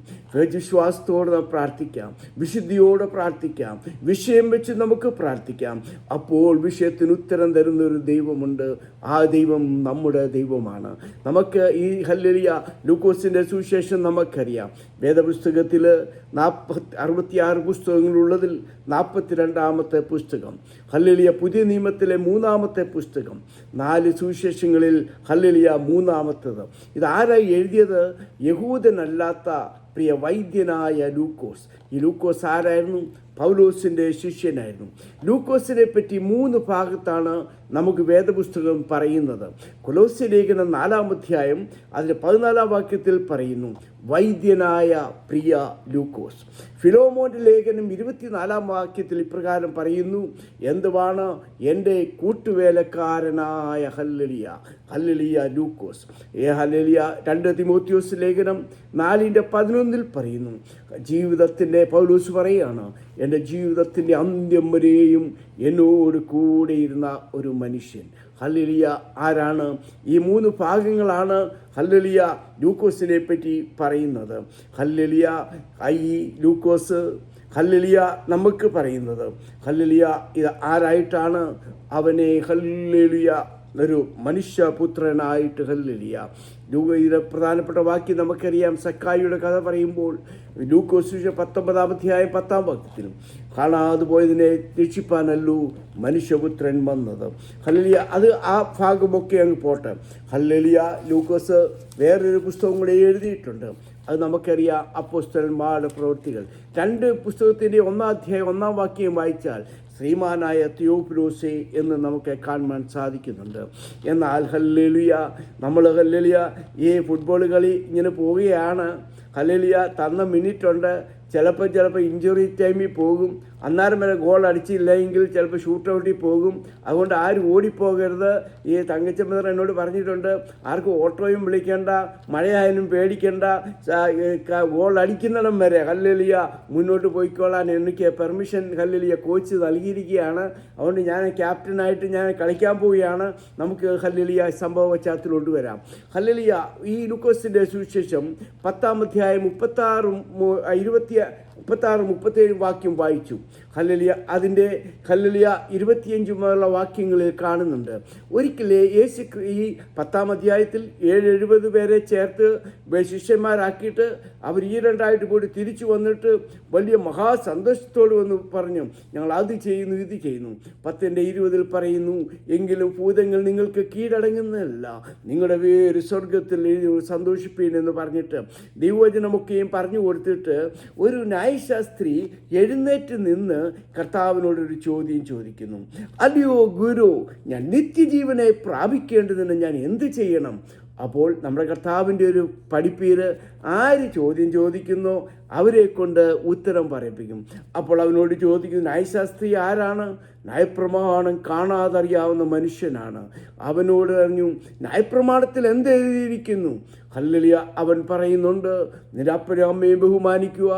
വിശ്വാസത്തോടെ നാം പ്രാർത്ഥിക്കാം, വിശുദ്ധിയോടെ പ്രാർത്ഥിക്കാം, വിഷയം വെച്ച് നമുക്ക് പ്രാർത്ഥിക്കാം. അപ്പോൾ വിഷയത്തിന് ഉത്തരം തരുന്ന ഒരു ദൈവമുണ്ട്. ആ ദൈവം നമ്മുടെ ദൈവമാണ്. നമുക്ക് ഈ ഹല്ലേലൂയ ലൂക്കോസിൻ്റെ സുവിശേഷം നമുക്കറിയാം. വേദപുസ്തകത്തിൽ 66 പുസ്തകങ്ങളുള്ളതിൽ 42ാമത്തെ പുസ്തകം. ഹല്ലേലൂയ പുതിയ നിയമത്തിലെ 3ാമത്തെ പുസ്തകം. 4 സുവിശേഷങ്ങളിൽ ഹല്ലേലൂയ 3ാമത്തേത്. ഇതാരായി എഴുതിയത്? യഹൂദനല്ലാത്ത പ്രിയ വൈദ്യനായ ലൂക്കോസ്. ഈ ലൂക്കോസ് ആരായിരുന്നു? പൗലോസിൻ്റെ ശിഷ്യനായിരുന്നു. ലൂക്കോസിനെ പറ്റി 3 ഭാഗത്താണ് നമുക്ക് വേദപുസ്തകം പറയുന്നത്. കൊലോസ്യ ലേഖനം 4-ാം അധ്യായം അതിൻ്റെ 14-ാം വാക്യത്തിൽ പറയുന്നു, വൈദ്യനായ പ്രിയ ലൂക്കോസ്. ഫിലോമോൻ്റെ ലേഖനം 24-ാം വാക്യത്തിൽ ഇപ്രകാരം പറയുന്നു, എന്തുവാണ് എൻ്റെ കൂട്ടുവേലക്കാരനായ ഹല്ലേലൂയ ഹല്ലേലൂയ ലൂക്കോസ്. ഹല്ലേലൂയ 2 തിമോത്തിയോസ് ലേഖനം 4:11 പറയുന്നു, ജീവിതത്തിൻ്റെ പൗലോസ് പറയുകയാണ്, എൻ്റെ ജീവിതത്തിൻ്റെ അന്ത്യം വരെയും എന്നോട് കൂടെ ഇരുന്ന ഒരു മനുഷ്യൻ. ഹല്ലേലൂയ ആരാണ്? ഈ 3 ഭാഗങ്ങളാണ് ഹല്ലേലൂയ ലൂക്കോസിനെ പറ്റി പറയുന്നത്. ഹല്ലേലൂയ ഈ ലൂക്കോസ് ഹല്ലേലൂയ നമുക്ക് പറയുന്നത്, ഹല്ലേലൂയ ഇത് ആരായിട്ടാണ്? അവനെ ഹല്ലേലൂയ ഒരു മനുഷ്യപുത്രനായിട്ട് ഹല്ലേലൂയ. ഇതിലെ പ്രധാനപ്പെട്ട വാക്യം നമുക്കറിയാം. സക്കായിയുടെ കഥ പറയുമ്പോൾ ലൂക്കോസ് 19-ാം അധ്യായം 10-ാം വാക്യത്തിലും, കാണാതെ പോയതിനെ രക്ഷിപ്പാനല്ലോ മനുഷ്യപുത്രൻ വന്നത്. ഹല്ലേലൂയ അത് ആ ഭാഗമൊക്കെ അങ്ങ് പോട്ടെ. ഹല്ലേലൂയ ലൂക്കോസ് വേറൊരു പുസ്തകം കൂടെ എഴുതിയിട്ടുണ്ട്. അത് നമുക്കറിയാം, അപ്പോസ്തലന്മാരുടെ പ്രവൃത്തികൾ. 2 പുസ്തകത്തിൻ്റെ 1-ാം അധ്യായം 1-ാം വാക്യം വായിച്ചാൽ ശ്രീമാനായ തിയോഫിലോസേ എന്ന് നമുക്ക് കാണാൻ സാധിക്കുന്നുണ്ട്. എന്നാൽ ഹല്ലേലൂയ നമ്മൾ ഹല്ലേലൂയ ഈ ഫുട്ബോൾ കളി ഇങ്ങനെ പോവുകയാണ്. ഹല്ലേലൂയ തന്ന മിനിറ്റുണ്ട്, ചിലപ്പോൾ ഇഞ്ചുറി ടൈമിൽ പോകും. അന്നേരം വരെ ഗോൾ അടിച്ചില്ലെങ്കിൽ ചിലപ്പോൾ ഷൂട്ട് ഔട്ടിൽ പോകും. അതുകൊണ്ട് ആരും ഓടിപ്പോകരുത്. ഈ തങ്കച്ചമ്മ എന്നോട് പറഞ്ഞിട്ടുണ്ട്, ആർക്കും ഓട്ടോയും വിളിക്കേണ്ട, മഴയായാലും പേടിക്കേണ്ട, ഗോൾ അടിക്കുന്നിടം വരെ ഹല്ലേലൂയ മുന്നോട്ട് പോയിക്കോളാൻ എനിക്ക് പെർമിഷൻ ഹല്ലേലൂയ കോച്ച് നൽകിയിരിക്കുകയാണ്. അതുകൊണ്ട് ഞാൻ ക്യാപ്റ്റനായിട്ട് ഞാൻ കളിക്കാൻ പോവുകയാണ്. നമുക്ക് ഹല്ലേലൂയ സംഭവ പശ്ചാത്തലത്തിലോട്ട് വരാം. ഹല്ലേലൂയ ഈ ലൂക്കോസിൻ്റെ സുവിശേഷം 10-ാം അധ്യായം 36-37 വാക്യം വായിച്ചു. ഹല്ലേലൂയ അതിൻ്റെ ഹല്ലേലൂയ 25 മുതലുള്ള വാക്യങ്ങളിൽ കാണുന്നുണ്ട്. ഒരിക്കലേ യേശു ഈ 10-ാം അധ്യായത്തിൽ 70 പേരെ ചേർത്ത് ശിഷ്യന്മാരാക്കിയിട്ട് അവർ ഈ 2ആയിട്ട് കൂടി തിരിച്ചു വന്നിട്ട് വലിയ മഹാസന്തോഷത്തോട് വന്ന് പറഞ്ഞു, ഞങ്ങൾ അത് ചെയ്യുന്നു ഇത് ചെയ്യുന്നു. 10:20 പറയുന്നു, എങ്കിലും ഭൂതങ്ങൾ നിങ്ങൾക്ക് കീഴടങ്ങുന്നതല്ല, നിങ്ങളുടെ പേര് സ്വർഗത്തിൽ സന്തോഷിപ്പീൻ എന്ന് പറഞ്ഞിട്ട് ദൈവവചനമൊക്കെയും പറഞ്ഞു കൊടുത്തിട്ട് ഒരു ന്യായശാസ്ത്രി എഴുന്നേറ്റ് നിന്ന് കർത്താവിനോടൊരു ചോദ്യം ചോദിക്കുന്നു, അല്ലയോ ഗുരു, ഞാൻ നിത്യജീവനെ പ്രാപിക്കേണ്ടതിന് ഞാൻ എന്ത് ചെയ്യണം? അപ്പോൾ നമ്മുടെ കർത്താവിൻ്റെ ഒരു പഠിപ്പീര് ആര് ചോദ്യം ചോദിക്കുന്നോ അവരെ കൊണ്ട് ഉത്തരം പറയിപ്പിക്കും. അപ്പോൾ അവനോട് ചോദിക്കുന്നു, ന്യായശാസ്ത്രി ആരാണ്? ന്യായപ്രമാണം കാണാതറിയാവുന്ന മനുഷ്യനാണ്. അവനോട് പറഞ്ഞു, ന്യായപ്രമാണത്തിൽ എന്തെഴുതിയിരിക്കുന്നു? ഹല്ലേലൂയ അവൻ പറയുന്നുണ്ട്, നിന്റെ അപ്പനും അമ്മയും ബഹുമാനിക്കുക,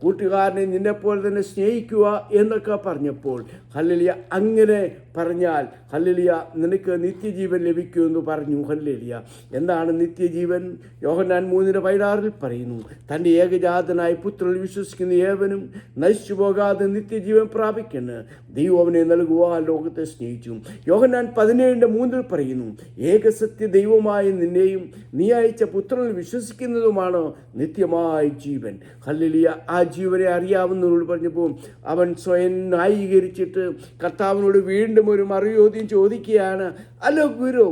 കൂട്ടുകാരനെ നിന്നെപ്പോലെ തന്നെ സ്നേഹിക്കുക എന്നൊക്കെ പറഞ്ഞപ്പോൾ ഹല്ലേലൂയ അങ്ങനെ പറഞ്ഞാൽ ഹല്ലേലൂയ നിനക്ക് നിത്യജീവൻ ലഭിക്കുമെന്ന് പറഞ്ഞു. ഹല്ലേലൂയ എന്താണ് നിത്യജീവൻ? യോഹന്നാൻ 3:16 പറയുന്നു, തൻ്റെ ഏകജാതനായ പുത്രനിൽ വിശ്വസിക്കുന്ന ഏവനും നശിച്ചു പോകാതെ നിത്യജീവൻ പ്രാപിക്കുന്നു. ദൈവം അവനെ നൽകുവാൻ ലോകത്തെ സ്നേഹിച്ചു. യോഹന്നാൻ 17:3 പറയുന്നു, ഏകസത്യ ദൈവമായ നിന്നെയും നീ അയച്ച പുത്രനിൽ വിശ്വസിക്കുന്നതുമാണ് നിത്യമായ ജീവൻ. ഹല്ലേലൂയ ആ ജീവനെ അറിയാവുന്നവരോട് പറഞ്ഞപ്പോൾ അവൻ സ്വയം ന്യായീകരിച്ചിട്ട് കർത്താവിനോട് വീണ്ടും ഒരു മറുചോദ്യം ചോദിക്കുകയാണ്, അല്ലോ ഗുരു,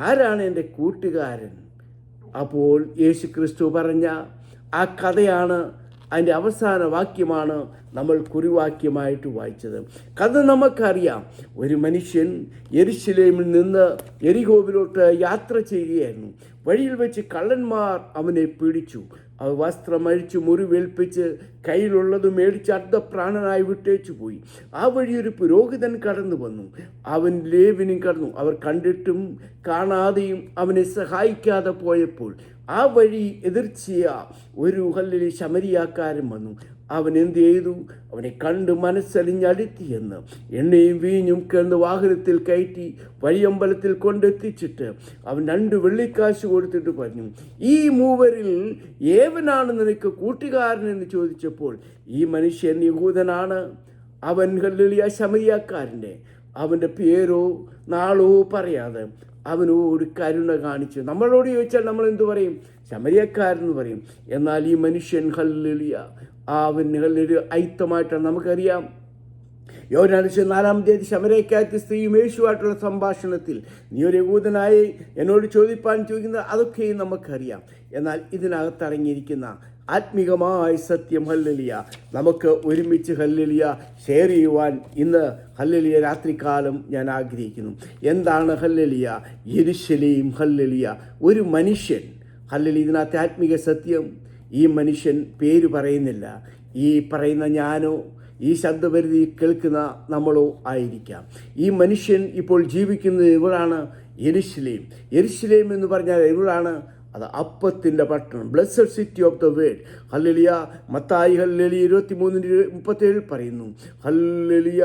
ആരാണ് എൻ്റെ കൂട്ടുകാരൻ? അപ്പോൾ യേശു ക്രിസ്തു പറഞ്ഞ ആ കഥയാണ്, അതിൻ്റെ അവസാന വാക്യമാണ് നമ്മൾ കുറിവാക്യമായിട്ട് വായിച്ചത്. കഥ നമുക്കറിയാം. ഒരു മനുഷ്യൻ യെരുശലേമിൽ നിന്ന് യെരിഹോവിലോട്ട് യാത്ര ചെയ്യുകയായിരുന്നു. വഴിയിൽ വെച്ച് കള്ളന്മാർ അവനെ പിടിച്ചു. അവ വസ്ത്രമഴിച്ച് മുറിവേൽപ്പിച്ച് കയ്യിലുള്ളത് മേടിച്ച് അർദ്ധപ്രാണനായി വിട്ടേച്ചു പോയി. ആ വഴി ഒരു പുരോഹിതൻ കടന്നു വന്നു. അവൻ ലേവിനും കടന്നു. അവർ കണ്ടിട്ടും കാണാതെയും അവനെ സഹായിക്കാതെ പോയപ്പോൾ ആ വഴി എതിർച്ചയ ഒരു ഹല്ലേലൂയ ശമരിയാക്കാരൻ വന്നു. അവൻ എന്ത് ചെയ്തു? അവനെ കണ്ട് മനസ്സലിഞ്ഞടുത്തിയെന്ന് എണ്ണയും വീഞ്ഞും കിടന്ന് വാഹനത്തിൽ കയറ്റി വഴിയമ്പലത്തിൽ കൊണ്ടെത്തിച്ചിട്ട് അവൻ 2 വെള്ളിക്കാശ് കൊടുത്തിട്ട് പറഞ്ഞു, ഈ മൂവരിൽ ഏവനാണ് നിനക്ക് കൂട്ടുകാരനെന്ന് ചോദിച്ചപ്പോൾ ഈ മനുഷ്യൻ യഹൂദനാണ്. അവൻ ഹല്ലേലൂയ ശമരിയാക്കാരൻ്റെ അവൻ്റെ പേരോ നാളോ പറയാതെ അവനോട് കരുണ കാണിച്ചു. നമ്മളോട് ചോദിച്ചാൽ നമ്മൾ എന്തു പറയും? ശമരിയക്കാരെന്ന് പറയും. എന്നാൽ ഈ മനുഷ്യൻ ഹല്ലേലൂയ അവൻ ഹല്ലേലൂയ അയിത്തമായിട്ടാണ്. നമുക്കറിയാം യോഹന്നാൻ 4-ാം ശമരിയക്കാരത്തി സ്ത്രീയും യേശുവായിട്ടുള്ള സംഭാഷണത്തിൽ നീ ഒരു യഹൂദനായി എന്നോട് ചോദിക്കുന്നത് അതൊക്കെയും നമുക്കറിയാം. എന്നാൽ ഇതിനകത്ത് അടങ്ങിയിരിക്കുന്ന ആത്മീകമായ സത്യം ഹല്ലേലൂയ നമുക്ക് ഒരുമിച്ച് ഹല്ലേലൂയ ഷെയർ ചെയ്യുവാൻ ഇന്ന് ഹല്ലേലൂയ രാത്രികാലം ഞാൻ ആഗ്രഹിക്കുന്നു. എന്താണ് ഹല്ലേലൂയ? യെരൂശലേം ഹല്ലേലൂയ ഒരു മനുഷ്യൻ ഹല്ലേലൂയ. ഇതിനകത്ത് ആത്മീക സത്യം. ഈ മനുഷ്യൻ പേര് പറയുന്നില്ല. ഈ പറയുന്ന ഞാനോ ഈ ശബ്ദപരിധി കേൾക്കുന്ന നമ്മളോ ആയിരിക്കാം. ഈ മനുഷ്യൻ ഇപ്പോൾ ജീവിക്കുന്നത് എവിടാണ്? യെരൂശലേം. യെരൂശലേം എന്ന് പറഞ്ഞാൽ എവിടാണ്? അത് അപ്പത്തിൻ്റെ പട്ടണം, blessed city of the world. Hallelujah. Mathai hallelujah 23:37 പറയുന്നു, ഹല്ലേലൂയ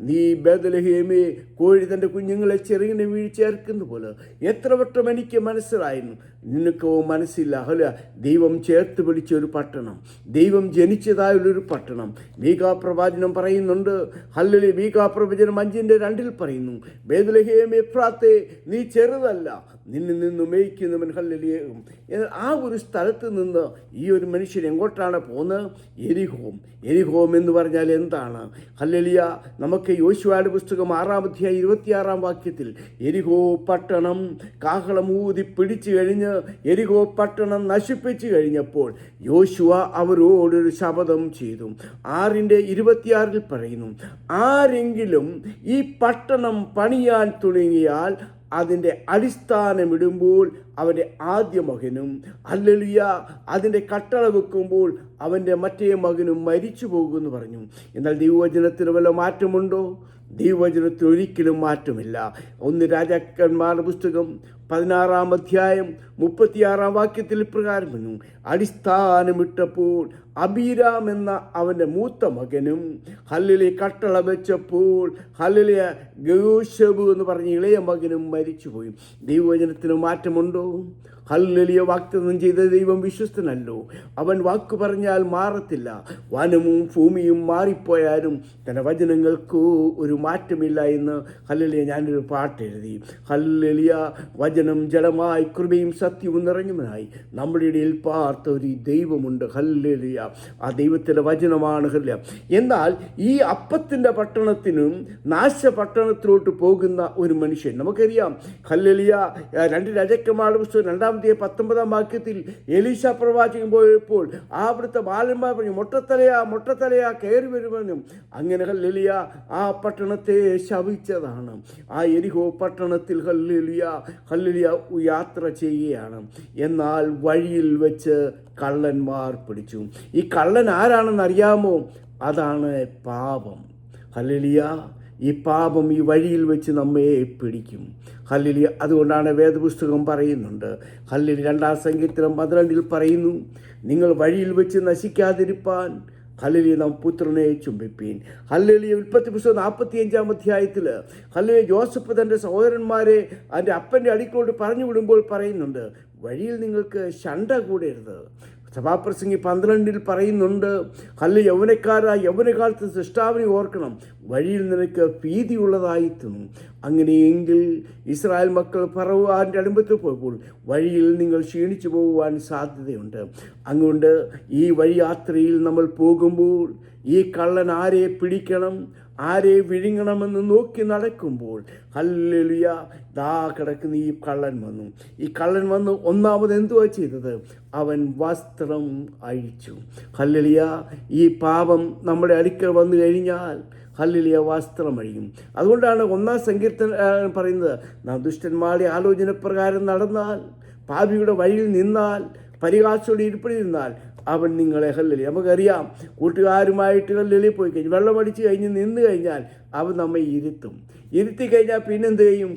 നീ ബേത്ലഹേമേ കോഴി തൻ്റെ കുഞ്ഞുങ്ങളെ ചെറുകിനെ വീഴ്ചേർക്കുന്ന പോലെ എത്ര വട്ടം എനിക്ക് മനസ്സിലായിരുന്നു, നിനക്കോ മനസ്സില്ല. ഹല്ലേലൂയ. ദൈവം ചേർത്ത് പിടിച്ച ഒരു പട്ടണം, ദൈവം ജനിച്ചതായുള്ളൊരു പട്ടണം. മീകാ പ്രവാചനം പറയുന്നുണ്ട്. ഹല്ലേലൂയ. മീകാ പ്രവചനം 5:2 പറയുന്നു, ബേത്ലഹേമേ എഫ്രാത്തേ നീ ചെറുതല്ല, നിന്നിൽ നിന്ന് മേയ്ക്കുന്നവൻ ഹല്ലേലൂയ. ആ ഒരു സ്ഥലത്ത് നിന്ന് ഈ ഒരു മനുഷ്യൻ എങ്ങോട്ടാണ് പോകുന്നത്? യെരിഹോം. യെരിഹോം എന്ന് പറഞ്ഞാൽ എന്താണ്? ഹല്ലേലൂയ. നമുക്ക് യോശുവയുടെ പുസ്തകം 6-ാം അധ്യായം 26-ാം വാക്യത്തിൽ യെരിഹോ പട്ടണം കാഹളം ഊതി പിടിച്ചു കഴിഞ്ഞ് യെരിഹോ പട്ടണം നശിപ്പിച്ചു കഴിഞ്ഞപ്പോൾ യോശുവ അവരോടൊരു ശപഥം ചെയ്തു. 6:26 പറയുന്നു, ആരെങ്കിലും ഈ പട്ടണം പണിയാൻ തുടങ്ങിയാൽ അതിൻ്റെ അടിസ്ഥാനമിടുമ്പോൾ അവൻ്റെ ആദ്യ മകനും ഹല്ലേലൂയ അതിൻ്റെ കട്ടള വെക്കുമ്പോൾ അവൻ്റെ മറ്റേ മകനും മരിച്ചു പോകുമെന്ന് പറഞ്ഞു. എന്നാൽ ദൈവവചനത്തിന് വല്ല മാറ്റമുണ്ടോ? ദൈവവചനത്തിന് ഒരിക്കലും മാറ്റമില്ല. 1 രാജാക്കന്മാരുടെ പുസ്തകം 16-ാം അധ്യായം 36-ാം വാക്യത്തിൽ ഇപ്രകാരം പറഞ്ഞു, അടിസ്ഥാനമിട്ടപ്പോൾ അബീരാം എന്ന അവൻ്റെ മൂത്ത മകനും ഹല്ലേലൂയ കട്ടള വെച്ചപ്പോൾ ഹല്ലേലൂയ ഗയോശബ് എന്ന് പറഞ്ഞ ഇളയ മകനും മരിച്ചുപോയി. ദൈവവചനത്തിന് മാറ്റമുണ്ടോ? ഹല്ലേലൂയ. വാഗ്ദത്തം ചെയ്ത ദൈവം വിശ്വസ്തനല്ലോ. അവൻ വാക്ക് പറഞ്ഞാൽ മാറത്തില്ല. വനവും ഭൂമിയും മാറിപ്പോയാലും തൻ്റെ വചനങ്ങൾക്ക് ഒരു മാറ്റമില്ല എന്ന് ഹല്ലേലൂയ ഞാനൊരു പാട്ടെഴുതി. ഹല്ലേലൂയ. വചനം ജഡമായി കൃപയും സത്യവും നിറഞ്ഞവനായി നമ്മുടെ ഇടയിൽ പാർത്ത ഒരു ദൈവമുണ്ട്. ഹല്ലേലൂയ. ആ ദൈവത്തിൻ്റെ വചനമാണ് ഹല്ലേലൂയ. എന്നാൽ ഈ അപ്പത്തിൻ്റെ പട്ടണത്തിനും നാശപട്ടണത്തിലോട്ട് പോകുന്ന ഒരു മനുഷ്യൻ നമുക്കറിയാം. ഹല്ലേലൂയ. 2 രാജാക്കന്മാരുടെ പുസ്തകം 2-ാം അധ്യായം 19-ാം വാക്യത്തിൽ എലീശ പ്രവാചകൻ പോയപ്പോൾ അവിടുത്തെ ബാലന്മാർ പറഞ്ഞു, മൊട്ടത്തലയാ കയറി വരുമെന്നും. അങ്ങനെ ഹല്ലേലൂയ ആ പട്ടണത്തെ ശപിച്ചതാണ്. ആ യെരിഹോ പട്ടണത്തിൽ ഹല്ലേലൂയ യാത്ര ചെയ്യുകയാണ്. എന്നാൽ വഴിയിൽ വെച്ച് കള്ളന്മാർ പിടിച്ചു. ഈ കള്ളൻ ആരാണെന്ന് അറിയാമോ? അതാണ് പാപം. ഹല്ലേലൂയ. ഈ പാപം ഈ വഴിയിൽ വെച്ച് നമ്മെ പിടിക്കും. ഹല്ലേലൂയ. അതുകൊണ്ടാണ് വേദപുസ്തകം പറയുന്നുണ്ട്. ഹല്ലേലൂയ 2-ാം സങ്കീർത്തനം 12-ൽ പറയുന്നു, നിങ്ങൾ വഴിയിൽ വെച്ച് നശിക്കാതിരിപ്പാൻ ഹല്ലേലൂയ നാം പുത്രനെ ചുംബിപ്പീൻ. ഹല്ലേലൂയ. ഉൽപ്പത്തി പുസ്തകം 45-ാം അധ്യായത്തിൽ ഹല്ലേലൂയ ജോസഫ് തൻ്റെ സഹോദരന്മാരെ അതിൻ്റെ അപ്പൻ്റെ അടുക്കലോട്ട് പറഞ്ഞു വിടുമ്പോൾ പറയുന്നുണ്ട്, വഴിയിൽ നിങ്ങൾക്ക് ശണ്ട കൂടരുത്. സഭാപ്രസംഗി 12-ൽ പറയുന്നുണ്ട്, ഹല്ലേലൂയ യൗവനകാലത്ത് സൃഷ്ടാവിനെ ഓർക്കണം, വഴിയിൽ നിനക്ക് ഭീതിയുള്ളതായി തോന്നും. അങ്ങനെയെങ്കിൽ ഇസ്രായേൽ മക്കൾ ഫറവോന്റെ അടുമ്പത്ത് പോയപ്പോൾ വഴിയിൽ നിങ്ങൾ ക്ഷീണിച്ചു പോകുവാൻ സാധ്യതയുണ്ട്. അതുകൊണ്ട് ഈ വഴി യാത്രയിൽ നമ്മൾ പോകുമ്പോൾ ഈ കള്ളൻ ആരെ പിടിക്കണം, ആരെ വിഴുങ്ങണമെന്ന് നോക്കി നടക്കുമ്പോൾ ഹല്ലേലൂയ ദാ കിടക്കുന്ന ഈ കള്ളൻ വന്നു. ഈ കള്ളൻ വന്ന് ഒന്നാമത് എന്തുവാ ചെയ്തത്? അവൻ വസ്ത്രം അഴിച്ചു. ഹല്ലേലൂയ. ഈ പാപം നമ്മുടെ അടുക്കൽ വന്നു കഴിഞ്ഞാൽ ഹല്ലേലൂയ വസ്ത്രം അഴിയും. അതുകൊണ്ടാണ് 1-ാം സങ്കീർത്തനം പറയുന്നത്, നാം ദുഷ്ടന്മാരുടെ ആലോചന പ്രകാരം നടന്നാൽ, പാപിയുടെ വഴിയിൽ നിന്നാൽ, പരിഹാസത്തോടെ ഇരിപ്പിടിരുന്നാൽ അവൻ നിങ്ങളെ ഹല്ലേലൂയ. നമുക്കറിയാം, കൂട്ടുകാരുമായിട്ട് ഹല്ലേലൂയ പോയി കഴിഞ്ഞ് വെള്ളമടിച്ച് കഴിഞ്ഞ് നിന്ന് കഴിഞ്ഞാൽ അവൻ നമ്മെ ഇരുത്തി കഴിഞ്ഞാൽ പിന്നെന്ത് ചെയ്യും?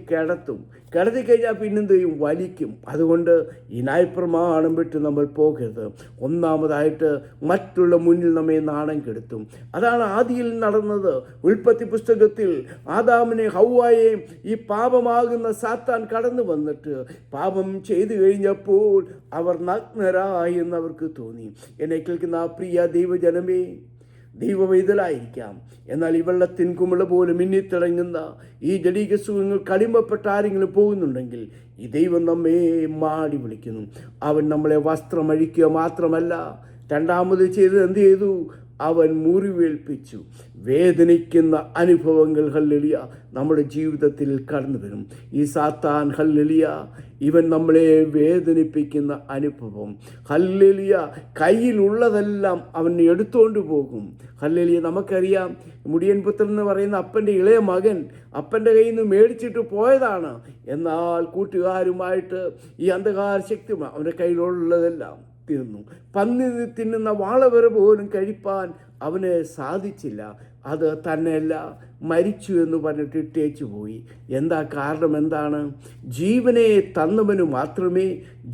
കിടത്തി കഴിഞ്ഞാൽ പിന്നെന്ത് ചെയ്യും? വലിക്കും. അതുകൊണ്ട് ഈ ന്യായപ്രമാണം വിട്ട് നമ്മൾ പോകരുത്. ഒന്നാമതായിട്ട് മറ്റുള്ള മുന്നിൽ നമ്മെ നാണം കെടുത്തും. അതാണ് ആദിയിൽ നടന്നത്. ഉൽപ്പത്തി പുസ്തകത്തിൽ ആദാമിനെ ഹൗവായെയും ഈ പാപമാകുന്ന സാത്താൻ കടന്നു വന്നിട്ട് പാപം ചെയ്തു കഴിഞ്ഞപ്പോൾ അവർ നഗ്നരായി എന്നവർക്ക് തോന്നി. എന്നെ കേൾക്കുന്ന പ്രിയ ദൈവജനമേ, ദൈവവൈതലായിരിക്കാം, എന്നാൽ ഈ വെള്ളത്തിൻ കുമിള പോലെ മിന്നിത്തിളങ്ങുന്ന ഈ ജഡീക സുഖങ്ങൾക്ക് അടിമപ്പെട്ട ആരെങ്കിലും പോകുന്നുണ്ടെങ്കിൽ ഈ ദൈവം നമ്മെ മാടി വിളിക്കുന്നു. അവൻ നമ്മളെ വസ്ത്രമഴിക്കുക മാത്രമല്ല, രണ്ടാമത് ചെയ്തത് എന്ത് ചെയ്തു? അവൻ മുറിവേൽപ്പിച്ചു. വേദനിക്കുന്ന അനുഭവങ്ങൾ ഹല്ലേലൂയ നമ്മുടെ ജീവിതത്തിൽ കടന്നു വരും. ഈ സാത്താൻ ഹല്ലേലൂയ ഇവൻ നമ്മളെ വേദനിപ്പിക്കുന്ന അനുഭവം ഹല്ലേലൂയ കയ്യിലുള്ളതെല്ലാം അവൻ എടുത്തുകൊണ്ട് പോകും. ഹല്ലേലൂയ നമുക്കറിയാം, മുടിയൻ പുത്രൻ എന്ന് പറയുന്ന അപ്പൻ്റെ ഇളയ മകൻ അപ്പൻ്റെ കയ്യിൽ നിന്ന് മേടിച്ചിട്ട് പോയതാണ്. എന്നാൽ കൂട്ടുകാരുമായിട്ട് ഈ അന്ധകാര ശക്തി അവൻ്റെ കയ്യിലുള്ളതെല്ലാം തീർന്നു. പന്നി തിന്നുന്ന വാളവരെ പോലും കഴിപ്പാൻ അവന് സാധിച്ചില്ല. അത് തന്നെയല്ല, മരിച്ചു എന്ന് പറഞ്ഞിട്ട് ഇട്ടേച്ചു പോയി. എന്താ കാരണം? എന്താണ്? ജീവനെ തന്നവന് മാത്രമേ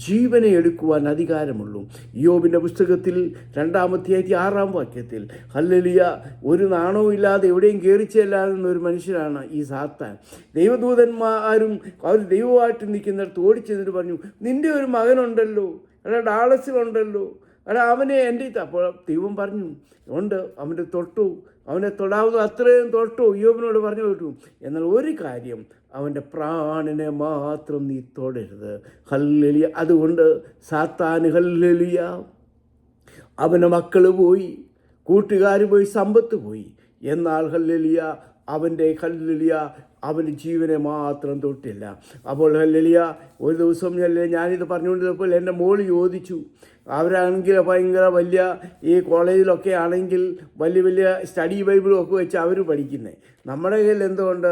ജീവനെ എടുക്കുവാൻ അധികാരമുള്ളൂ. യോബിൻ്റെ പുസ്തകത്തിൽ 2-6 ഹല്ലേലൂയ ഒരു നാണവും ഇല്ലാതെ എവിടെയും കയറിച്ചെല്ലാതെന്നൊരു മനുഷ്യനാണ് ഈ സാത്താൻ. ദൈവദൂതന്മാരും അവർ ദൈവമായിട്ട് നിൽക്കുന്നിടത്ത് ഓടിച്ചെന്നിട്ട് പറഞ്ഞു, നിൻ്റെ ഒരു മകനുണ്ടല്ലോ, ഡാളസിലുണ്ടല്ലോ, അവനെ എൻ്റെ അപ്പോൾ ദൈവം പറഞ്ഞു, ഉണ്ട്, അവൻ്റെ തൊട്ടു, അവനെ തൊടാവുന്ന അത്രയും തൊട്ടു യോബിനോട് പറഞ്ഞു കേട്ടു. എന്നാൽ ഒരു കാര്യം, അവൻ്റെ പ്രാണനെ മാത്രം നീ തൊടരുത്. ഹല്ലേലൂയ. അതുകൊണ്ട് സാത്താന് ഹല്ലേലൂയ അവൻ്റെ മക്കൾ പോയി, കൂട്ടുകാർ പോയി, സമ്പത്ത് പോയി. എന്നാൽ ഹല്ലേലൂയ അവൻ്റെ ഹല്ലേലൂയ അവന് ജീവനെ മാത്രം തൊട്ടില്ല. അപ്പോൾ ഹല്ലേലൂയ ഒരു ദിവസം ഞാനിത് പറഞ്ഞുകൊണ്ടിരുന്നപ്പോൾ എൻ്റെ മോള് ചോദിച്ചു, അവരാണെങ്കിൽ ഭയങ്കര വലിയ ഈ കോളേജിലൊക്കെ ആണെങ്കിൽ വലിയ സ്റ്റഡി ബൈബിളും ഒക്കെ വെച്ച് അവർ പഠിക്കുന്നത്. നമ്മുടെ കയ്യിൽ എന്തുകൊണ്ട്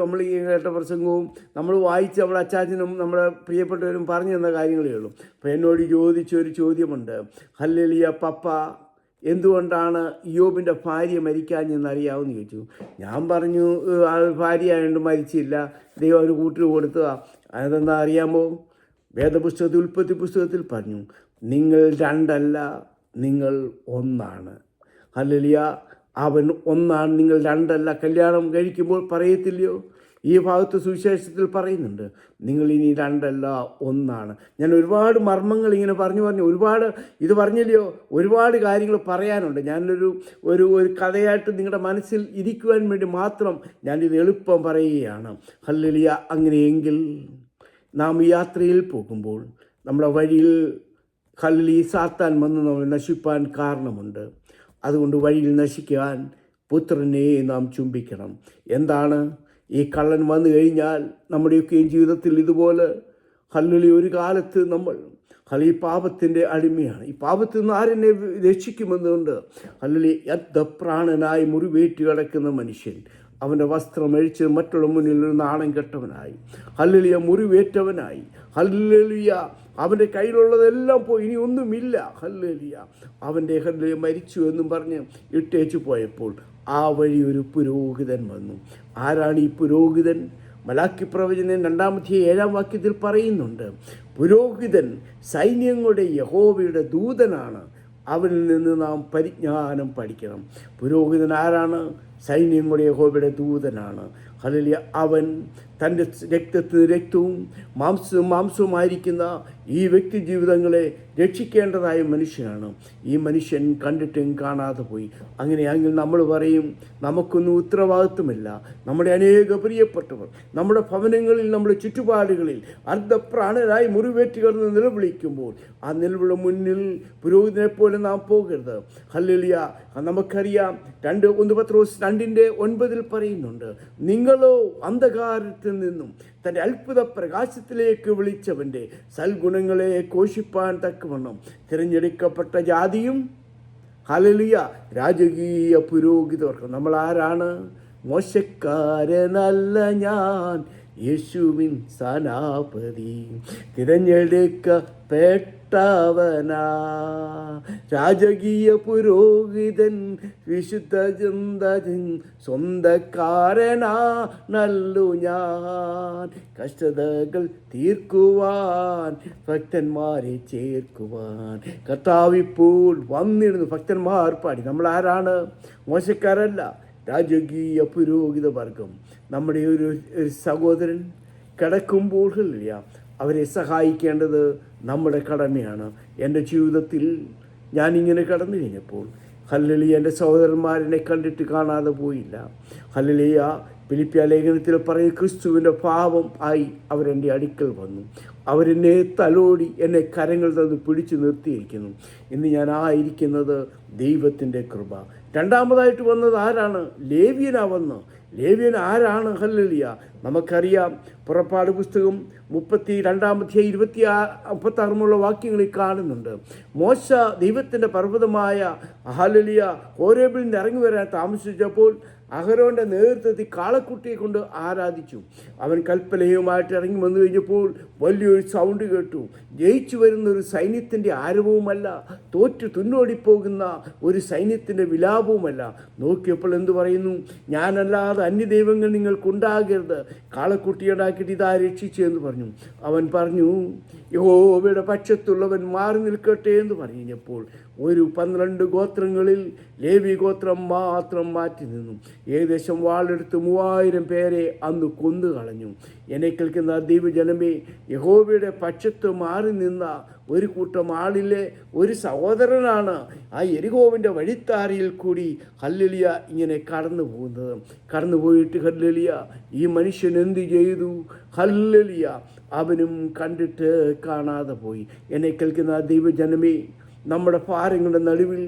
നമ്മൾ ഈ കേട്ട പ്രസംഗവും നമ്മൾ വായിച്ച് നമ്മുടെ അച്ചാച്ചനും നമ്മുടെ പ്രിയപ്പെട്ടവരും പറഞ്ഞു തന്ന കാര്യങ്ങളേ ഉള്ളൂ. അപ്പോൾ എന്നോട് ചോദിച്ചൊരു ചോദ്യമുണ്ട്, ഹല്ലേലൂയ പപ്പ, എന്തുകൊണ്ടാണ് യോബിൻ്റെ ഭാര്യ മരിക്കാഞ്ഞെന്ന് അറിയാമെന്ന് ചോദിച്ചു. ഞാൻ പറഞ്ഞു, ഭാര്യയായതുകൊണ്ട് മരിച്ചില്ല, ദൈവം അവന് കൂട്ടിൽ കൊടുത്തതാ. അതെന്താ അറിയാമോ? വേദപുസ്തകത്തിൽ ഉൽപ്പത്തി പുസ്തകത്തിൽ പറഞ്ഞു, നിങ്ങൾ രണ്ടല്ല, നിങ്ങൾ ഒന്നാണ്. ഹല്ലേലൂയ. അവൻ ഒന്നാണ്, നിങ്ങൾ രണ്ടല്ല. കല്യാണം കഴിക്കുമ്പോൾ പറയത്തില്ലയോ? ഈ ഭാഗത്ത് സുവിശേഷത്തിൽ പറയുന്നുണ്ട്, നിങ്ങൾ ഇനി രണ്ടല്ല ഒന്നാണ്. ഞാൻ ഒരുപാട് മർമ്മങ്ങൾ ഇങ്ങനെ പറഞ്ഞു ഒരുപാട് ഇത് പറഞ്ഞില്ലയോ, ഒരുപാട് കാര്യങ്ങൾ പറയാനുണ്ട്. ഞാനൊരു ഒരു കഥയായിട്ട് നിങ്ങളുടെ മനസ്സിൽ ഇരിക്കുവാൻ വേണ്ടി മാത്രം ഞാനിത് എളുപ്പം പറയുകയാണ്. ഹല്ലേലൂയ. അങ്ങനെയെങ്കിൽ നാം യാത്രയിൽ പോകുമ്പോൾ നമ്മുടെ വഴിയിൽ ഹല്ലേലൂയ സാത്താൻ വന്ന് നമ്മൾ നശിപ്പാൻ കാരണമുണ്ട്. അതുകൊണ്ട് വഴിയിൽ നശിക്കാൻ പുത്രനെ നാം ചുംബിക്കണം. എന്താണ്? ഈ കള്ളൻ വന്നു കഴിഞ്ഞാൽ നമ്മുടെയൊക്കെയും ജീവിതത്തിൽ ഇതുപോലെ ഹല്ലേലൂയ ഒരു കാലത്ത് നമ്മൾ ഈ പാപത്തിൻ്റെ അടിമയാണ്. ഈ പാപത്തിൽ നിന്ന് ആരെന്നെ രക്ഷിക്കുമെന്നുകൊണ്ട് ഹല്ലേലൂയ പ്രാണനായി മുറിവേറ്റ് കിടക്കുന്ന മനുഷ്യൻ അവൻ്റെ വസ്ത്രം അഴിച്ച് മറ്റുള്ള മുന്നിൽ ഒരു നാണം കെട്ടവനായി, ഹല്ലേലൂയ മുറിവേറ്റവനായി, ഹല്ലേലൂയ അവൻ്റെ കയ്യിലുള്ളതെല്ലാം പോയി, ഇനി ഒന്നുമില്ല. ഹല്ലേലൂയ അവൻ്റെ ഹല്ലേലൂയ മരിച്ചു എന്നും പറഞ്ഞ് ഇട്ടേച്ചു പോയപ്പോൾ ആ വഴി ഒരു പുരോഹിതൻ വന്നു. ആരാണ് ഈ പുരോഹിതൻ? മലാക്കി പ്രവചനം 2-7 പറയുന്നുണ്ട്, പുരോഹിതൻ സൈന്യങ്ങളുടെ യഹോവയുടെ ദൂതനാണ്, അവനിൽ നിന്ന് നാം പരിജ്ഞാനം പഠിക്കണം. പുരോഹിതൻ ആരാണ്? സൈന്യങ്ങളുടെ യഹോവയുടെ ദൂതനാണ്. ഹല്ലേലൂയ. അവൻ തൻ്റെ രക്തത്തിന് രക്തവും മാംസവുമായിരിക്കുന്ന ഈ വ്യക്തി ജീവിതങ്ങളെ രക്ഷിക്കേണ്ടതായ മനുഷ്യനാണ്. ഈ മനുഷ്യൻ കണ്ടിട്ടും കാണാതെ പോയി. അങ്ങനെയാണെങ്കിൽ നമ്മൾ പറയും, നമുക്കൊന്നും ഉത്തരവാദിത്വമില്ല. നമ്മുടെ അനേക പ്രിയപ്പെട്ടവർ നമ്മുടെ ഭവനങ്ങളിൽ, നമ്മുടെ ചുറ്റുപാടുകളിൽ അർദ്ധപ്രാണരായി മുറിവേറ്റ് കിടന്ന് നിലവിളിക്കുമ്പോൾ ആ നിലവിളി മുന്നിൽ പുരോഹിതനെ പോലെ നാം പോകരുത്. ഹല്ലേലൂയ. നമുക്കറിയാം 1 പത്രോസ് 2:9 പറയുന്നുണ്ട്, നിങ്ങളോ അന്ധകാരത്തിൽ നിന്നും തൻ്റെ അത്ഭുത പ്രകാശത്തിലേക്ക് വിളിച്ചവൻ്റെ സൽഗുണങ്ങളെ ഘോഷിപ്പാൻ തക്കവണ്ണം തിരഞ്ഞെടുക്കപ്പെട്ട ജാതിയും ഹല്ലേലൂയ രാജകീയ പുരോഹിതവർക്കും. നമ്മൾ ആരാണ്? മോശക്കാരനല്ല ഞാൻ, യേശുവിൻ സ്ഥാനാപതി തിരഞ്ഞെടുക്കപ്പെട്ടവനാ, രാജകീയ പുരോഹിതൻ, വിശുദ്ധ ചിന്തകൻ, സ്വന്തക്കാരനാ നല്ലു ഞാൻ. കഷ്ടതകൾ തീർക്കുവാൻ, ഭക്തന്മാരെ ചേർക്കുവാൻ കർത്താവിപ്പോൾ വന്നിരുന്നു. ഭക്തന്മാർ പാടി. നമ്മൾ ആരാണ്? മോശക്കാരല്ല, രാജകീയ പുരോഹിത വർഗം. നമ്മുടെ ഒരു സഹോദരൻ കിടക്കുമ്പോൾ അവരെ സഹായിക്കേണ്ടത് നമ്മുടെ കടമയാണ്. എൻ്റെ ജീവിതത്തിൽ ഞാനിങ്ങനെ കടന്നു കഴിഞ്ഞപ്പോൾ ഹല്ലേലൂയ, എൻ്റെ സഹോദരന്മാരെന്നെ കണ്ടിട്ട് കാണാതെ പോയില്ല. ഹല്ലേലൂയ, ഫിലിപ്പിയ ലേഖനത്തിൽ പറയും, ക്രിസ്തുവിൻ്റെ പാപം ആയി അവരെൻ്റെ അടുക്കൽ വന്നു. അവരെന്നെ തലോടി എന്നെ കരങ്ങൾ തന്ന് പിടിച്ചു നിർത്തിയിരിക്കുന്നു. ഇന്ന് ഞാൻ ആയിരിക്കുന്നത് ദൈവത്തിൻ്റെ കൃപ. രണ്ടാമതായിട്ട് വന്നത് ആരാണ്? ലേവ്യനാ വന്ന്. ലേവ്യൻ ആരാണ്? ഹല്ലേലൂയ, നമുക്കറിയാം. പുറപ്പാട് പുസ്തകം 32:56 വാക്യങ്ങളിൽ കാണുന്നുണ്ട്. മോശ ദൈവത്തിൻ്റെ പർവ്വതമായ ഹല്ലേലൂയ ഹോരേബിൽ നിന്ന് ഇറങ്ങി വരാൻ താമസിച്ചപ്പോൾ അഹരോൻ്റെ നേതൃത്വത്തിൽ കാളക്കുട്ടിയെ കൊണ്ട് ആരാധിച്ചു. അവൻ കൽപ്പലയുമായിട്ട് ഇറങ്ങി വന്നു കഴിഞ്ഞപ്പോൾ വലിയൊരു സൗണ്ട് കേട്ടു. ജയിച്ചു വരുന്ന ഒരു സൈന്യത്തിൻ്റെ ആരവവുമല്ല, തോറ്റു തുന്നോടിപ്പോകുന്ന ഒരു സൈന്യത്തിൻ്റെ വിലാപവുമല്ല. നോക്കിയപ്പോൾ എന്തു പറയുന്നു? ഞാനല്ലാതെ അന്യദൈവങ്ങൾ നിങ്ങൾക്കുണ്ടാകരുത്, കാളക്കുട്ടി ഉണ്ടാക്കിയിട്ട് ഇതാ രക്ഷിച്ചു എന്ന് പറഞ്ഞു. അവൻ പറഞ്ഞു, യഹോവയുടെ പക്ഷത്തുള്ളവൻ മാറി നിൽക്കട്ടെ എന്ന് പറഞ്ഞപ്പോൾ ഒരു 12 ഗോത്രങ്ങളിൽ ലേവി ഗോത്രം മാത്രം മാറ്റി നിന്നു. ഏകദേശം വാളെടുത്ത് 3000 പേരെ അന്ന് കൊന്നു കളഞ്ഞു. എന്നെ കേൾക്കുന്ന ദൈവജനമേ, യഹോവയുടെ പക്ഷത്ത് മാറി നിന്ന ഒരു കൂട്ടം ആളിലെ ഒരു സഹോദരനാണ് ആ യെരിഹോവിൻ്റെ വഴിത്താരിയിൽ കൂടി ഹല്ലേലൂയ ഇങ്ങനെ കടന്നു പോകുന്നത്. കടന്നുപോയിട്ട് ഹല്ലേലൂയ ഈ മനുഷ്യൻ എന്ത് ചെയ്തു? ഹല്ലേലൂയ അവനും കണ്ടിട്ട് കാണാതെ പോയി. എന്നെ കേൾക്കുന്ന ദൈവജനമേ, നമ്മുടെ ഭാരങ്ങളുടെ നടുവിൽ,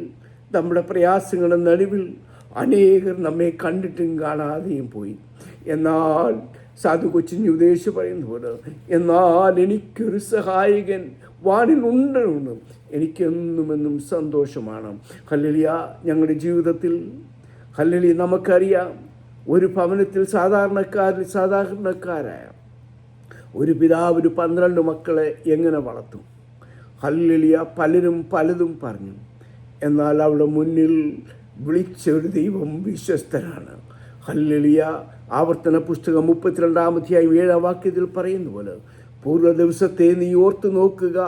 നമ്മുടെ പ്രയാസങ്ങളുടെ നടുവിൽ അനേകർ നമ്മെ കണ്ടിട്ടും കാണാതെയും പോയി. എന്നാൽ സാധു കൊച്ചിന് ഉദ്ദേശിച്ച് പറയുന്ന പോലെ, എന്നാൽ എനിക്കൊരു സഹായകൻ വാനിലുണ്ടെന്ന് എനിക്കെന്നുമെന്നും സന്തോഷമാണ്. ഹല്ലേലൂയ, ഞങ്ങളുടെ ജീവിതത്തിൽ ഹല്ലേലൂയ നമുക്കറിയാം, ഒരു ഭവനത്തിൽ സാധാരണക്കാരായ ഒരു പിതാവ് ഒരു 12 മക്കളെ എങ്ങനെ വളർത്തും? ഹല്ലേലൂയ, പലരും പലതും പറഞ്ഞു. എന്നാൽ അവിടെ മുന്നിൽ വിളിച്ച ഒരു ദൈവം വിശ്വസ്തനാണ്. ഹല്ലേലൂയ, ആവർത്തന പുസ്തകം 32-7 വാക്യത്തിൽ പറയുന്ന പോലെ, പൂർവ്വ ദിവസത്തെ നീ ഓർത്തു നോക്കുക,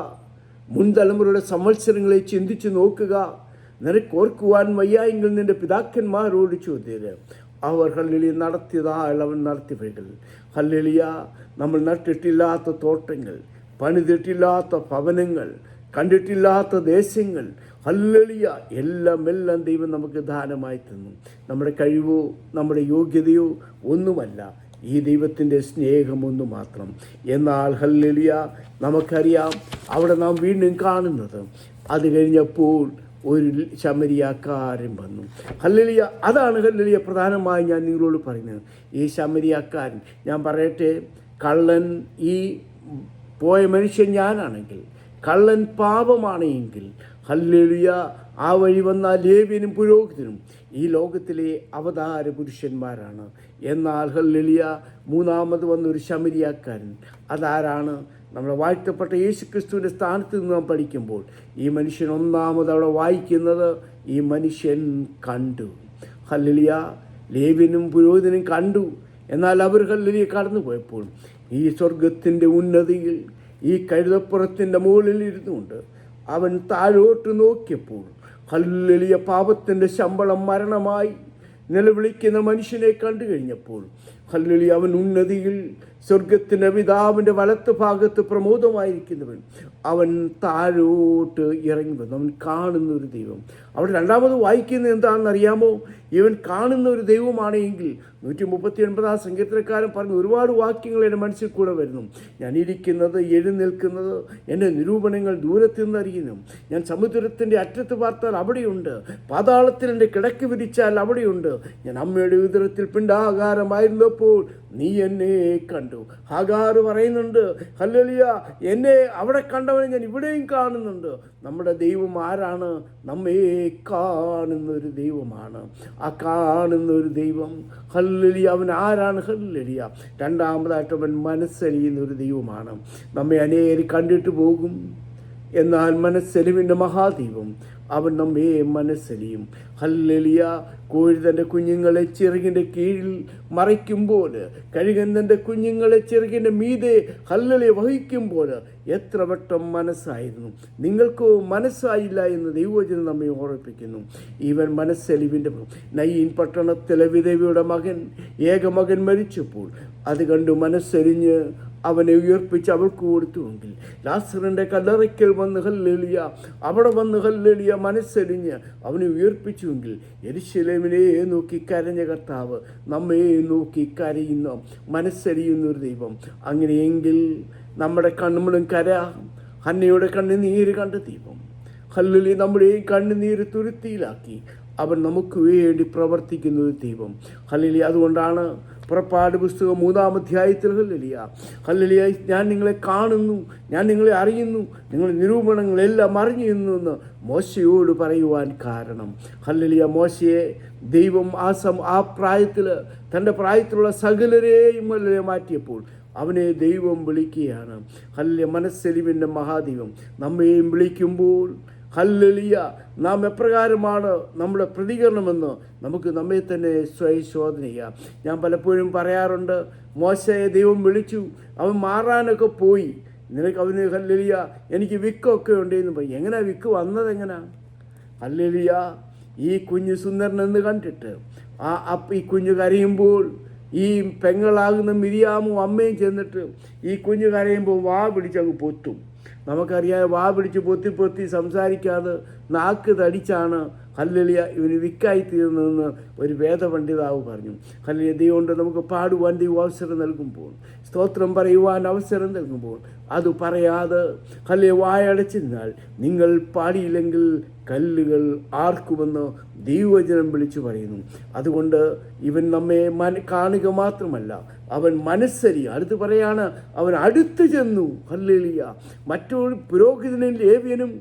മുൻതലമുറയുടെ സംവത്സരങ്ങളെ ചിന്തിച്ചു നോക്കുക. നിനക്ക് ഓർക്കുവാൻ വയ്യായെങ്കിൽ നിന്റെ പിതാക്കന്മാരോട് ചോദ്യര്, അവർ ഹല്ലേലൂയ നടത്തിയതാൾ അവൻ നടത്തിയവകൾ. ഹല്ലേലൂയ, നമ്മൾ നട്ടിട്ടില്ലാത്ത തോട്ടങ്ങൾ, പണിതിട്ടില്ലാത്ത ഭവനങ്ങൾ, കണ്ടിട്ടില്ലാത്ത ദേശങ്ങൾ, ഹല്ലേലൂയ എല്ലാം ദൈവം നമുക്ക് ദാനമായി തന്നു. നമ്മുടെ കഴിവോ നമ്മുടെ യോഗ്യതയോ ഒന്നുമല്ല, ഈ ദൈവത്തിൻ്റെ സ്നേഹമൊന്നു മാത്രം. എന്നാൽ ഹല്ലേലൂയ നമുക്കറിയാം, അവിടെ നാം വീണ്ടും കാണുന്നത്, അത് കഴിഞ്ഞപ്പോൾ ഒരു ശമരിയാക്കാരൻ വന്നു. ഹല്ലേലൂയ, അതാണ് ഹല്ലേലൂയ പ്രധാനമായി ഞാൻ നിങ്ങളോട് പറയുന്നത്. ഈ ശമരിയാക്കാരൻ, ഞാൻ പറയട്ടെ, കള്ളൻ ഈ പോയ മനുഷ്യൻ ഞാനാണെങ്കിൽ, കള്ളൻ പാപമാണെങ്കിൽ, ഹല്ലേലൂയ ആ വഴി വന്ന ലേവ്യനും പുരോഹിതനും ഈ ലോകത്തിലെ അവതാര പുരുഷന്മാരാണ്. എന്നാൽ ഹല്ലേലൂയ മൂന്നാമത് വന്നൊരു ശമരിയാക്കാരൻ, അതാരാണ്? നമ്മളെ വാഴ്ത്തപ്പെട്ട യേശുക്രിസ്തുവിൻ്റെ സ്ഥാനത്ത് നിന്ന് നാം പഠിക്കുമ്പോൾ ഈ മനുഷ്യൻ ഒന്നാമത് അവിടെ വായിക്കുന്നത്, ഈ മനുഷ്യൻ കണ്ടു. ഹല്ലേലൂയ, ലേവ്യനും പുരോഹിതനും കണ്ടു. എന്നാൽ അവർ ഹല്ലേലൂയ കടന്നു പോയപ്പോൾ ഈ സ്വർഗത്തിൻ്റെ ഉന്നതിയിൽ ഈ കഴുതപ്പുറത്തിൻ്റെ മുകളിൽ ഇരുന്നുകൊണ്ട് അവൻ താഴോട്ട് നോക്കിയപ്പോൾ ഹല്ലേലൂയ പാപത്തിൻ്റെ ശമ്പളം മരണമായി നിലവിളിക്കുന്ന മനുഷ്യനെ കണ്ടു കഴിഞ്ഞപ്പോൾ ഹല്ലേലൂയ അവൻ ഉന്നതിയിൽ സ്വർഗത്തിൻ്റെ പിതാവിൻ്റെ വലത്ത് ഭാഗത്ത് പ്രമോദമായിരിക്കുന്നവൻ അവൻ താഴോട്ട് ഇറങ്ങി വന്നു. അവൻ കാണുന്ന ഒരു ദൈവം. അവിടെ രണ്ടാമത് വായിക്കുന്നത് എന്താണെന്നറിയാമോ? ഇവൻ കാണുന്ന ഒരു ദൈവമാണെങ്കിൽ 139 സങ്കീർത്തനക്കാരൻ പറഞ്ഞു, ഒരുപാട് വാക്യങ്ങൾ എൻ്റെ മനസ്സിൽ കൂടെ വരുന്നു. ഞാൻ ഇരിക്കുന്നത്, എഴുന്നേൽക്കുന്നത്, എൻ്റെ നിരൂപണങ്ങൾ ദൂരത്തു നിന്നറിയുന്നു. ഞാൻ സമുദ്രത്തിൻ്റെ അറ്റത്ത് പാർത്താൽ അവിടെയുണ്ട്, പാതാളത്തിൽ എൻ്റെ കിടക്ക് വിരിച്ചാൽ അവിടെയുണ്ട്. ഞാൻ അമ്മയുടെ ഉദരത്തിൽ പിണ്ടാകാരമായിരുന്നപ്പോൾ നീ എന്നെ കണ്ടു. ഹാഗാർ പറയുന്നുണ്ട്, ഹല്ലേലൂയ, എന്നെ അവിടെ കണ്ടവനെ ഞാൻ ഇവിടെയും കാണുന്നുണ്ട്. നമ്മുടെ ദൈവം ആരാണ്? നമ്മെ കാണുന്ന ഒരു ദൈവമാണ്. ആ കാണുന്ന ഒരു ദൈവം, ഹല്ലേലൂയ, അവൻ ആരാണ്? ഹല്ലേലൂയ, രണ്ടാമതായിട്ട് അവൻ മനസ്സലിയുന്ന ഒരു ദൈവമാണ്. നമ്മെ അനേകർ കണ്ടിട്ട് പോകും, എന്നാൽ മനസ്സലിവിൻ്റെ മഹാദൈവം അവൻ നമ്മെ മനസ്സലിയും. ഹല്ലേലൂയ, കോഴി തൻ്റെ കുഞ്ഞുങ്ങളെ ചിറകിൻ്റെ കീഴിൽ മറയ്ക്കുമ്പോൾ, കഴുകൻ തൻ്റെ കുഞ്ഞുങ്ങളെ ചിറകിൻ്റെ മീതെ ഹല്ലേലൂയ വഹിക്കുമ്പോൾ എത്ര വട്ടം മനസ്സായിരുന്നു. നിങ്ങൾക്കോ മനസ്സായില്ല എന്ന് ദൈവവചനം നമ്മെ ഓർമ്മിപ്പിക്കുന്നു. ഇവൻ മനസ്സലിവിൻ്റെ നയീൻ പട്ടണത്തിലെ വിധവയുടെ മകൻ, ഏകമകൻ മരിച്ചപ്പോൾ അത് കണ്ടു മനസ്സലിഞ്ഞ് അവനെ ഉയർപ്പിച്ച് അവൾക്ക് കൊടുത്തുവെങ്കിൽ, ലാസറിൻ്റെ കല്ലറയ്ക്കൽ വന്ന് ഹല്ലേലൂയ, അവിടെ വന്ന് ഹല്ലേലൂയ മനസ്സലിഞ്ഞ് അവനെ ഉയർപ്പിച്ചുവെങ്കിൽ, യെരൂശലേമിനെ നോക്കി കരഞ്ഞ കർത്താവ് നമ്മെ നോക്കി കരയുന്ന മനസ്സലിയുന്ന ഒരു ദൈവം. അങ്ങനെയെങ്കിൽ നമ്മുടെ കണ്ണുകളും ഹന്നയുടെ കണ്ണുനീര് കണ്ട ദൈവം, ഹല്ലേലൂയ, നമ്മുടെ കണ്ണുനീര് തുരുത്തിയിലാക്കി അവൻ നമുക്ക് വേണ്ടി പ്രവർത്തിക്കുന്ന ഒരു ദൈവം. ഹല്ലേലൂയ, അതുകൊണ്ടാണ് പുറപ്പാട് പുസ്തകം 3-ാം അധ്യായത്തിൽ ഹല്ലേലൂയ, ഞാൻ നിങ്ങളെ കാണുന്നു, ഞാൻ നിങ്ങളെ അറിയുന്നു, നിങ്ങളുടെ നിരൂപണങ്ങളെല്ലാം അറിഞ്ഞിരുന്നു എന്ന് മോശയോട് പറയുവാൻ കാരണം. ഹല്ലേലൂയ, മോശയെ ദൈവം ആ പ്രായത്തിൽ, തൻ്റെ പ്രായത്തിലുള്ള സകലരെയും മാറ്റിയപ്പോൾ അവനെ ദൈവം വിളിക്കുകയാണ്. ഹല്ലേലൂയ, മനസ്സലിവിൻ്റെ മഹാദൈവം നമ്മെയും വിളിക്കുമ്പോൾ, ഹല്ലേലൂയ, നാം എപ്രകാരമാണ് നമ്മുടെ പ്രതികരണമെന്ന് നമുക്ക് നമ്മെ തന്നെ സ്വയശോധന ചെയ്യാം. ഞാൻ പലപ്പോഴും പറയാറുണ്ട്, മോശയെ ദൈവം വിളിച്ചു, അവൻ മാറാനൊക്കെ പോയി, അവന് ഹല്ലേലൂയ എനിക്ക് വിക്കൊക്കെ ഉണ്ടെന്ന് പറയും. എങ്ങനെയാ വിക്ക് വന്നത്? എങ്ങനെയാ? ഹല്ലേലൂയ, ഈ കുഞ്ഞ് സുന്ദരനെന്ന് കണ്ടിട്ട് ഈ കുഞ്ഞ് കരയുമ്പോൾ ഈ പെങ്ങളാകുന്ന മിരിയാമും അമ്മയും ചെന്നിട്ട് ഈ കുഞ്ഞ് കരയുമ്പോൾ വാ പിടിച്ചങ്ങ് പൊത്തും. നമുക്കറിയാം, വാ പിടിച്ച് പൊത്തി സംസാരിക്കാതെ നാക്ക് തടിച്ചാണ് ഹല്ലേലൂയ ഇവന് വിക്കായി തീർന്നതെന്ന് ഒരു വേദപണ്ഡിതാവ് പറഞ്ഞു. ഹല്ലേലൂയ, ദൈവം കൊണ്ട് നമുക്ക് പാടുവാൻ ദൈവം അവസരം നൽകുമ്പോൾ, സ്തോത്രം പറയുവാൻ അവസരം നൽകുമ്പോൾ അത് പറയാതെ ഹല്ലേലൂയ വായടച്ചിരുന്നാൽ നിങ്ങൾ പാടിയില്ലെങ്കിൽ കല്ലുകൾ ആർക്കുമെന്ന് ദൈവവചനം വിളിച്ചു പറയുന്നു. അതുകൊണ്ട് ഇവൻ നമ്മെ കാണുക മാത്രമല്ല, അവൻ മനസ്സലിയ, അടുത്ത് പറയാണ്, അവൻ അടുത്ത് ചെന്നു. ഹല്ലേലൂയ, മറ്റൊരു പുരോഹിതനും ലേവ്യനും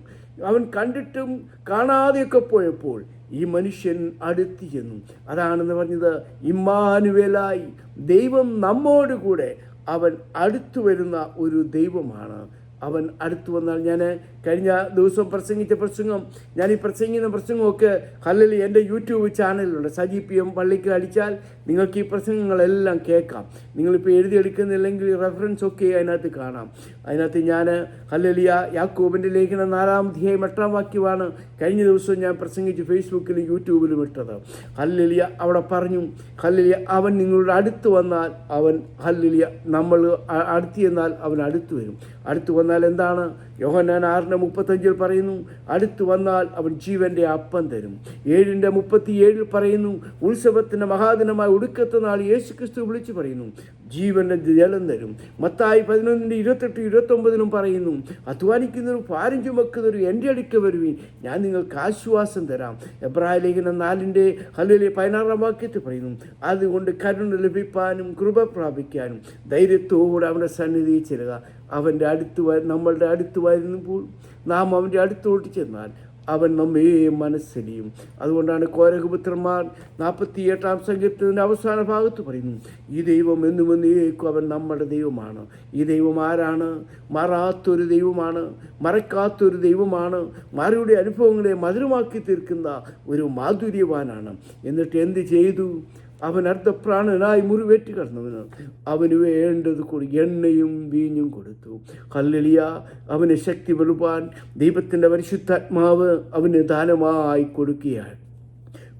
അവൻ കണ്ടിട്ടും കാണാതെയൊക്കെ പോയപ്പോൾ ഈ മനുഷ്യൻ അടുത്ത് ചെന്നു. അതാണെന്ന് പറഞ്ഞത്, ഇമ്മാനുവേലായി, ദൈവം നമ്മോട് കൂടെ അവൻ അടുത്തു വരുന്ന ഒരു ദൈവമാണ്. അവൻ അടുത്തു വന്നാൽ, ഞാൻ കഴിഞ്ഞ ദിവസം പ്രസംഗിച്ച പ്രസംഗം, ഞാൻ ഈ പ്രസംഗിക്കുന്ന പ്രസംഗമൊക്കെ ഹല്ലേലൂയ എൻ്റെ യൂട്യൂബ് ചാനലിലുണ്ട്. സജി PM പള്ളിക്ക് അടിച്ചാൽ നിങ്ങൾക്ക് ഈ പ്രസംഗങ്ങളെല്ലാം കേൾക്കാം. നിങ്ങളിപ്പോൾ എഴുതിയെടുക്കുന്നില്ലെങ്കിൽ റെഫറൻസ് ഒക്കെ അതിനകത്ത് കാണാം. അതിനകത്ത് ഞാൻ ഹല്ലേലൂയ യാക്കോബിൻ്റെ ലേഖനം 4-ാം അധ്യായം 8-ാം വാക്യമാണ് കഴിഞ്ഞ ദിവസം ഞാൻ പ്രസംഗിച്ച് ഫേസ്ബുക്കിലും യൂട്യൂബിലും ഇട്ടത്. ഹല്ലേലൂയ, അവിടെ പറഞ്ഞു, ഹല്ലേലൂയ, അവൻ നിങ്ങളുടെ അടുത്ത് വന്നാൽ അവൻ, ഹല്ലേലൂയ, നമ്മൾ അടുത്ത് ചെന്നാൽ അവൻ അടുത്ത് വരും. അടുത്ത് വന്നാൽ എന്താണ്? യോഹന്നാൻ 6:35 പറയുന്നു, അടുത്ത് വന്നാൽ അവൻ ജീവൻ്റെ അപ്പം തരും. 7:37 പറയുന്നു, ഉത്സവത്തിൻ്റെ മഹാദിനമായ ഒടുക്കത്തെ നാൾ യേശുക്രിസ്തു വിളിച്ചു പറയുന്നു, ജീവൻ്റെ ജലം തരും. മത്തായി 11:28-29 പറയുന്നു, അധ്വാനിക്കുന്നവരും ഭാരം ചുമക്കുന്നവരും എൻ്റെ അടുക്കൽ വരുവീൻ, ഞാൻ നിങ്ങൾക്ക് ആശ്വാസം തരാം. എബ്രായ ലേഖനം 4 ഹല്ലേലൂയ 16-ാം വാക്യത്തിൽ പറയുന്നു, അതുകൊണ്ട് കരുണ ലഭിക്കാനും കൃപ പ്രാപിക്കാനും ധൈര്യത്തോടെ അവൻ്റെ സന്നിധിയിൽ ചെല്ലുക. അവൻ്റെ അടുത്ത് നമ്മളുടെ അടുത്ത് വരുമ്പോൾ നാം അവൻ്റെ അടുത്തോട്ട് ചെന്നാൽ അവൻ നമ്മെ മനസ്സലിയും. അതുകൊണ്ടാണ് കോരഹപുത്രന്മാർ 48-ാം സങ്കീർത്തനത്തിൻ്റെ അവസാന ഭാഗത്ത് പറയുന്നു, ഈ ദൈവം എന്നും എന്നേക്കും അവൻ നമ്മുടെ ദൈവമാണ്. ഈ ദൈവം ആരാണ്? മാറാത്തൊരു ദൈവമാണ്, മറക്കാത്തൊരു ദൈവമാണ്, മാറിയുടെ അനുഭവങ്ങളെ മധുരമാക്കി തീർക്കുന്ന ഒരു മാധുര്യവാനാണ്. എന്നിട്ട് എന്ത് ചെയ്തു? അവൻ അർദ്ധപ്രാണനായി മുറിവേറ്റി കിടന്നവന് അവന് വേണ്ടത് എണ്ണയും വീഞ്ഞും കൊടുത്തു. ഹല്ലേലൂയ, അവന് ശക്തി വെളുപ്പാൻ ദൈവത്തിൻ്റെ പരിശുദ്ധാത്മാവ് അവന് ദാനമായി കൊടുക്കുകയാണ്.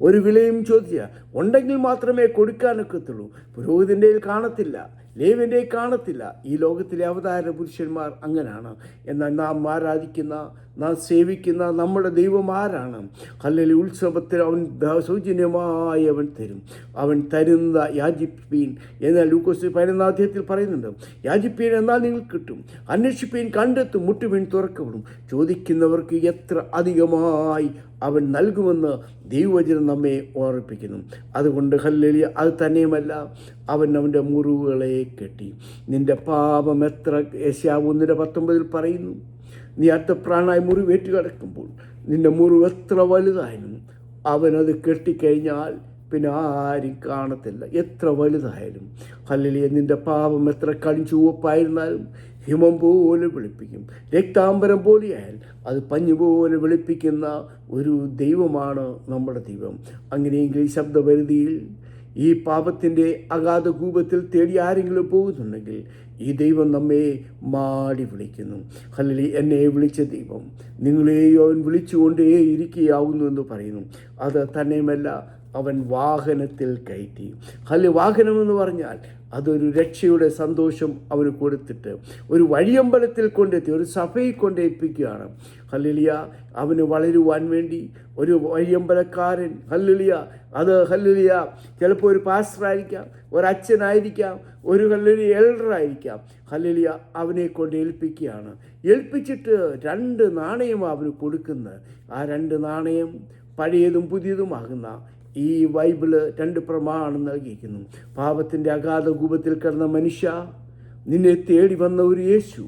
ഒരു വിലയും ചോദിക്കുക, ഉണ്ടെങ്കിൽ മാത്രമേ കൊടുക്കാനൊക്കത്തുള്ളൂ. പുരോഹിതൻ്റെ കാണത്തില്ല, ലേവ്യനെ കാണത്തില്ല. ഈ ലോകത്തിലെ അവതാര പുരുഷന്മാർ അങ്ങനെയാണ്. എന്നാൽ നാം ആരാധിക്കുന്ന, നാം സേവിക്കുന്ന നമ്മുടെ ദൈവം ആരാണ്? ഹല്ലേലൂയ. ഉത്സവത്തിൽ അവൻ സൗജന്യമായി അവൻ തരും. അവൻ തരുന്ന യാചിപ്പീൻ എന്നാൽ ലൂക്കോസ് 11 അധ്യായത്തിൽ പറയുന്നുണ്ട്. യാചിപ്പീൻ എന്നാൽ നിങ്ങൾക്ക് കിട്ടും, അന്വേഷിപ്പീൻ കണ്ടെത്തും, മുട്ടുപീൻ തുറക്കപ്പെടും. ചോദിക്കുന്നവർക്ക് എത്ര അധികമായി അവൻ നൽകുമെന്ന് ദൈവവചനം നമ്മെ ഓർമ്മിപ്പിക്കുന്നു. അതുകൊണ്ട് ഹല്ലേലൂയ. അത് തന്നെയുമല്ല, അവൻ അവൻ്റെ മുറിവുകളെ കെട്ടി. നിൻ്റെ പാപം എത്ര, യെശയ്യാവ് 1:19 പറയുന്നു. നീ അർത്ഥപ്രാണായി മുറിവേറ്റ് കിടക്കുമ്പോൾ നിൻ്റെ മുറിവ് എത്ര വലുതായാലും അവനത് കെട്ടിക്കഴിഞ്ഞാൽ പിന്നെ ആരും കാണത്തില്ല. എത്ര വലുതായാലും ഹല്ലേലൂയ. നിൻ്റെ പാപം എത്ര കടുംചുവപ്പായിരുന്നാലും ഹിമം പോലെ വെളുപ്പിക്കും. രക്താംബരം പോലെയായാൽ അത് പഞ്ഞുപോലെ വെളുപ്പിക്കുന്ന ഒരു ദൈവമാണ് നമ്മുടെ ദൈവം. അങ്ങനെയെങ്കിൽ ഈ ശബ്ദപരിധിയിൽ ഈ പാപത്തിൻ്റെ അഗാധ കൂപത്തിൽ തേടി ആരെങ്കിലും പോകുന്നുണ്ടെങ്കിൽ ഈ ദൈവം നമ്മെ മാടി വിളിക്കുന്നു. ഹല്ലേലൂയ. എന്നെ വിളിച്ച ദൈവം നിങ്ങളെയോ അവൻ വിളിച്ചുകൊണ്ടേ ഇരിക്കുകയാവുന്നു എന്ന് പറയുന്നു. അത് തന്നെയുമല്ല, അവൻ വാഹനത്തിൽ കയറ്റി. വാഹനമെന്ന് പറഞ്ഞാൽ അതൊരു രക്ഷയുടെ സന്തോഷം അവന് കൊടുത്തിട്ട് ഒരു വഴിയമ്പലത്തിൽ കൊണ്ടെത്തി, ഒരു സഭയിൽ കൊണ്ടെത്തിക്കുകയാണ്. ഹല്ലേലൂയ. അവന് വളരുവാൻ വേണ്ടി ഒരു വഴിയമ്പലക്കാരൻ, ഹല്ലേലൂയ, അത് ഹല്ലേലൂയ ചിലപ്പോൾ ഒരു പാസ്റ്ററായിരിക്കാം, ഒരച്ഛനായിരിക്കാം, ഒരു ഹല്ലേലൂയ എൽഡറായിരിക്കാം. ഹല്ലേലൂയ അവനെ കൊണ്ട് ഏൽപ്പിക്കുകയാണ്. ഏൽപ്പിച്ചിട്ട് 2 നാണയം അവന് കൊടുക്കുന്നത്. ആ 2 നാണയം പഴയതും പുതിയതുമാകുന്ന ഈ ബൈബിള് 2 പ്രമാണം നൽകിയിരിക്കുന്നു. പാപത്തിൻ്റെ അഗാധ കൂപത്തിൽ കിടന്ന മനുഷ്യ, നിന്നെ തേടി വന്ന ഒരു യേശു,